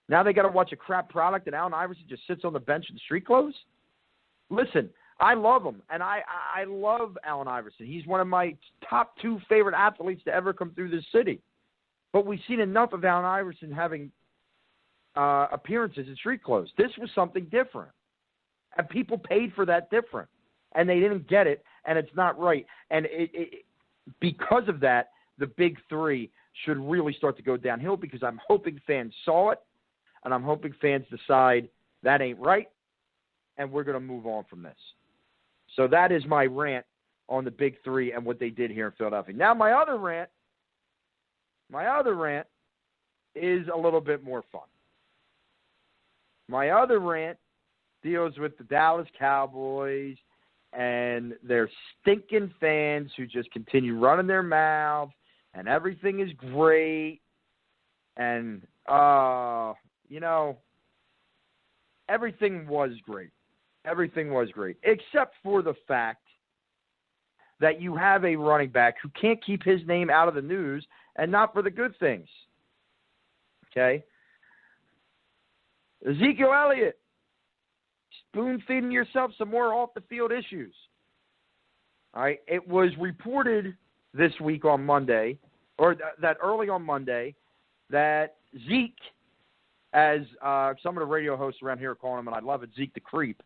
Now they got to watch a crap product and Allen Iverson just sits on the bench in street clothes? Listen, I love him, and I love Allen Iverson. He's one of my top 2 favorite athletes to ever come through this city. But we've seen enough of Allen Iverson having appearances in street clothes. This was something different, and people paid for that different, and they didn't get it, and it's not right. And because of that, the big 3 should really start to go downhill because I'm hoping fans saw it, and I'm hoping fans decide that ain't right, and we're going to move on from this. So that is my rant on the big 3 and what they did here in Philadelphia. Now my other rant is a little bit more fun. My other rant deals with the Dallas Cowboys and their stinking fans who just continue running their mouths and everything is great. And, you know, everything was great. Everything was great, except for the fact that you have a running back who can't keep his name out of the news, and not for the good things. Okay? Ezekiel Elliot, spoon-feeding yourself some more off-the-field issues. All right? It was reported this week on Monday, or that early on Monday, that Zeke, as some of the radio hosts around here are calling him, and I love it, Zeke the Creep,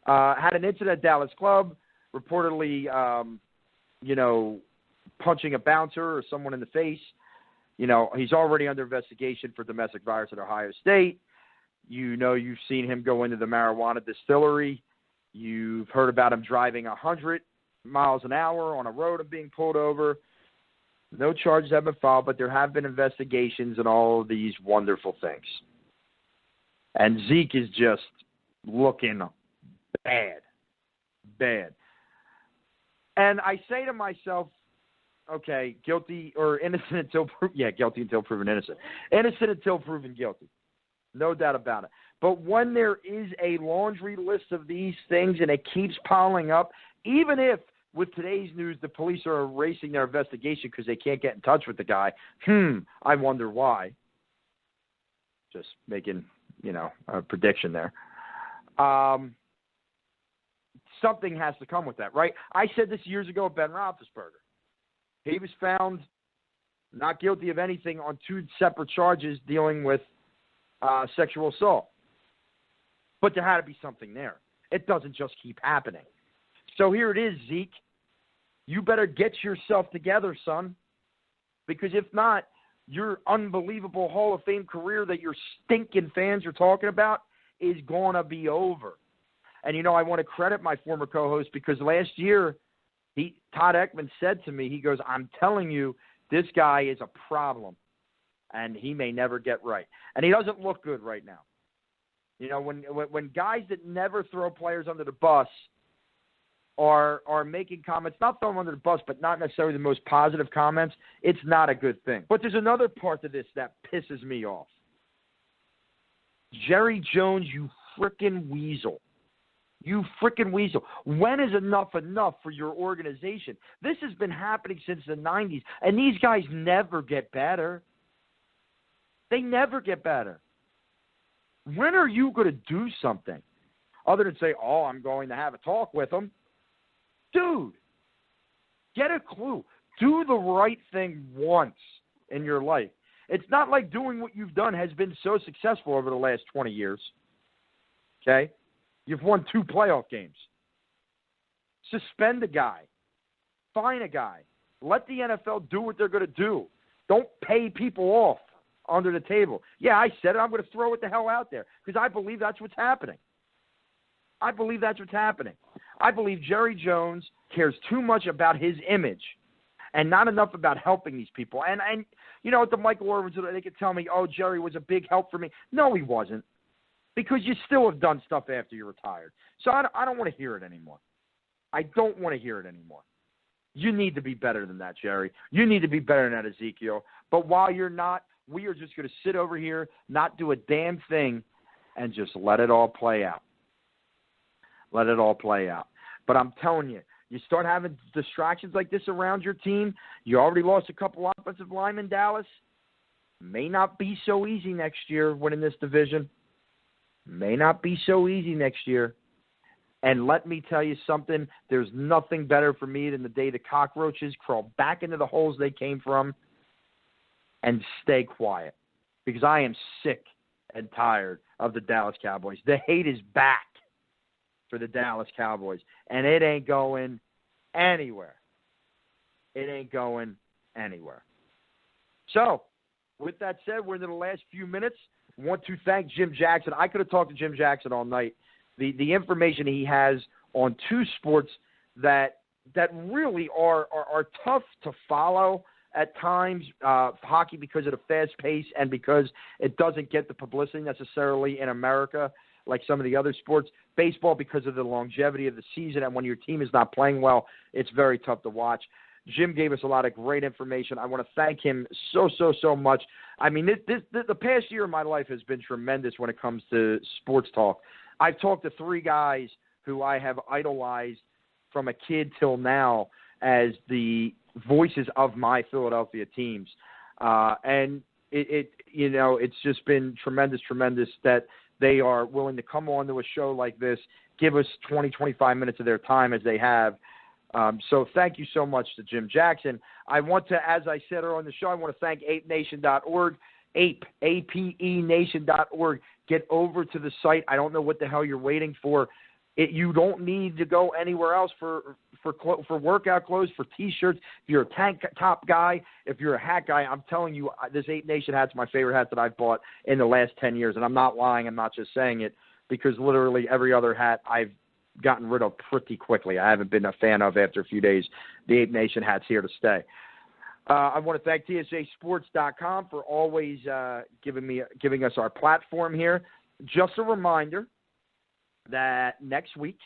had an incident at Dallas Club, reportedly, punching a bouncer or someone in the face. You know, he's already under investigation for domestic violence at Ohio State. You know, you've seen him go into the marijuana distillery. You've heard about him driving 100 miles an hour on a road and being pulled over. No charges have been filed, but there have been investigations and all of these wonderful things. And Zeke is just looking bad. And I say to myself, okay, guilty or innocent until guilty until proven innocent. Innocent until proven guilty. No doubt about it. But when there is a laundry list of these things and it keeps piling up, even if with today's news the police are erasing their investigation because they can't get in touch with the guy, I wonder why. Just making, a prediction there. Something has to come with that, right? I said this years ago of Ben Roethlisberger. He was found not guilty of anything on 2 separate charges dealing with sexual assault. But there had to be something there. It doesn't just keep happening. So here it is, Zeke. You better get yourself together, son. Because if not, your unbelievable Hall of Fame career that your stinking fans are talking about is going to be over. And, I want to credit my former co-host because last year, Todd Ekman said to me, he goes, I'm telling you, this guy is a problem, and he may never get right. And he doesn't look good right now. When guys that never throw players under the bus are making comments, not throwing them under the bus, but not necessarily the most positive comments, it's not a good thing. But there's another part to this that pisses me off. Jerry Jones, you frickin' weasel. You freaking weasel. When is enough for your organization? This has been happening since the 90s, and these guys never get better. They never get better. When are you going to do something other than say, oh, I'm going to have a talk with them? Dude, get a clue. Do the right thing once in your life. It's not like doing what you've done has been so successful over the last 20 years. Okay? You've won 2 playoff games. Suspend a guy. Fine a guy. Let the NFL do what they're going to do. Don't pay people off under the table. Yeah, I said it. I'm going to throw it the hell out there because I believe that's what's happening. I believe that's what's happening. I believe Jerry Jones cares too much about his image and not enough about helping these people. And you know, the Michael Irvins, they could tell me, oh, Jerry was a big help for me. No, he wasn't. Because you still have done stuff after you retired. So I don't want to hear it anymore. I don't want to hear it anymore. You need to be better than that, Jerry. You need to be better than that, Ezekiel. But while you're not, we are just going to sit over here, not do a damn thing, and just let it all play out. Let it all play out. But I'm telling you, you start having distractions like this around your team. You already lost a couple offensive linemen, Dallas. May not be so easy next year winning this division. May not be so easy next year. And let me tell you something, there's nothing better for me than the day the cockroaches crawl back into the holes they came from and stay quiet. Because I am sick and tired of the Dallas Cowboys. The hate is back for the Dallas Cowboys. And it ain't going anywhere. It ain't going anywhere. So, with that said, we're in the last few minutes. I want to thank Jim Jackson. I could have talked to Jim Jackson all night. The information he has on 2 sports that really are tough to follow at times. Hockey because of the fast pace and because it doesn't get the publicity necessarily in America like some of the other sports. Baseball because of the longevity of the season, and when your team is not playing well, it's very tough to watch. Jim gave us a lot of great information. I want to thank him so much. I mean, the past year of my life has been tremendous when it comes to sports talk. I've talked to 3 guys who I have idolized from a kid till now as the voices of my Philadelphia teams. And it's just been tremendous that they are willing to come on to a show like this, give us 20, 25 minutes of their time as they have. So thank you so much to Jim Jackson. I want to, as I said earlier on the show, I want to thank ApeNation.org, APENation.org. Get over to the site. I don't know what the hell you're waiting for. You don't need to go anywhere else for workout clothes, for T-shirts. If you're a tank top guy, if you're a hat guy, I'm telling you, this Ape Nation hat's my favorite hat that I've bought in the last 10 years. And I'm not lying. I'm not just saying it, because literally every other hat I've gotten rid of pretty quickly. I haven't been a fan of after a few days. The Ape Nation hat's here to stay. I want to thank TSJSports.com for always giving us our platform here. Just a reminder that next week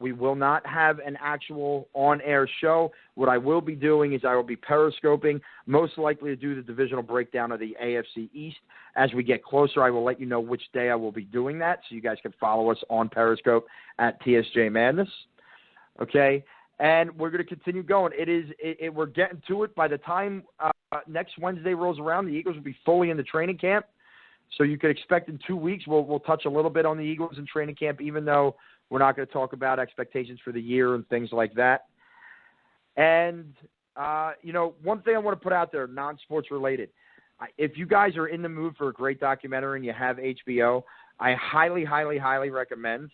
we will not have an actual on-air show. What I will be doing is I will be periscoping, most likely to do the divisional breakdown of the AFC East. As we get closer, I will let you know which day I will be doing that, so you guys can follow us on Periscope at TSJ Madness. Okay? And we're going to continue going. We're getting to it. By the time next Wednesday rolls around, the Eagles will be fully in the training camp. So you could expect in 2 weeks we'll touch a little bit on the Eagles in training camp, even though we're not going to talk about expectations for the year and things like that. And, one thing I want to put out there, non-sports related. If you guys are in the mood for a great documentary and you have HBO, I highly, highly, highly recommend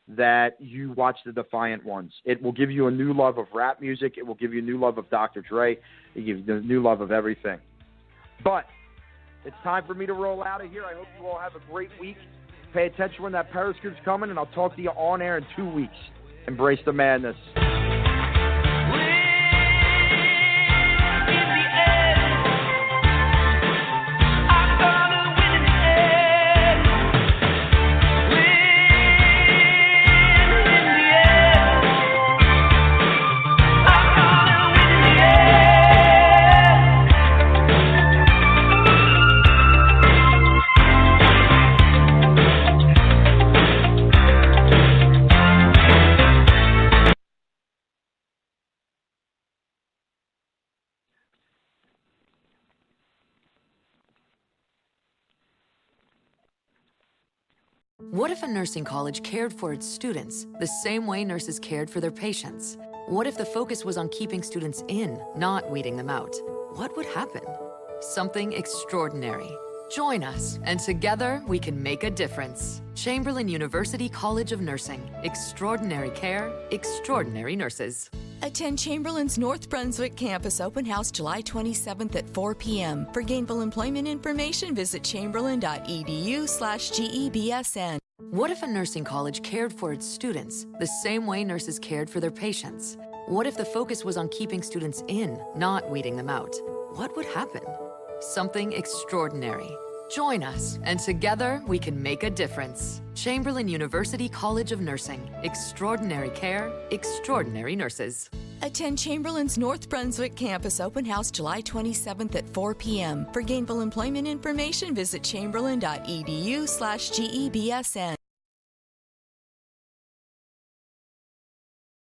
that you watch The Defiant Ones. It will give you a new love of rap music. It will give you a new love of Dr. Dre. It will give you a new love of everything. But it's time for me to roll out of here. I hope you all have a great week. Pay attention when that Periscope's coming, and I'll talk to you on air in 2 weeks. Embrace the madness. What if a nursing college cared for its students the same way nurses cared for their patients? What if the focus was on keeping students in, not weeding them out? What would happen? Something extraordinary. Join us, and together we can make a difference. Chamberlain University College of Nursing. Extraordinary care, extraordinary nurses. Attend Chamberlain's North Brunswick campus open house July 27th at 4 p.m. For gainful employment information, visit chamberlain.edu/GEBSN. What if a nursing college cared for its students the same way nurses cared for their patients? What if the focus was on keeping students in, not weeding them out? What would happen? Something extraordinary. Join us, and together we can make a difference. Chamberlain University College of Nursing. Extraordinary care, extraordinary nurses. Attend Chamberlain's North Brunswick campus open house July 27th at 4 p.m. For gainful employment information, visit chamberlain.edu/GEBSN.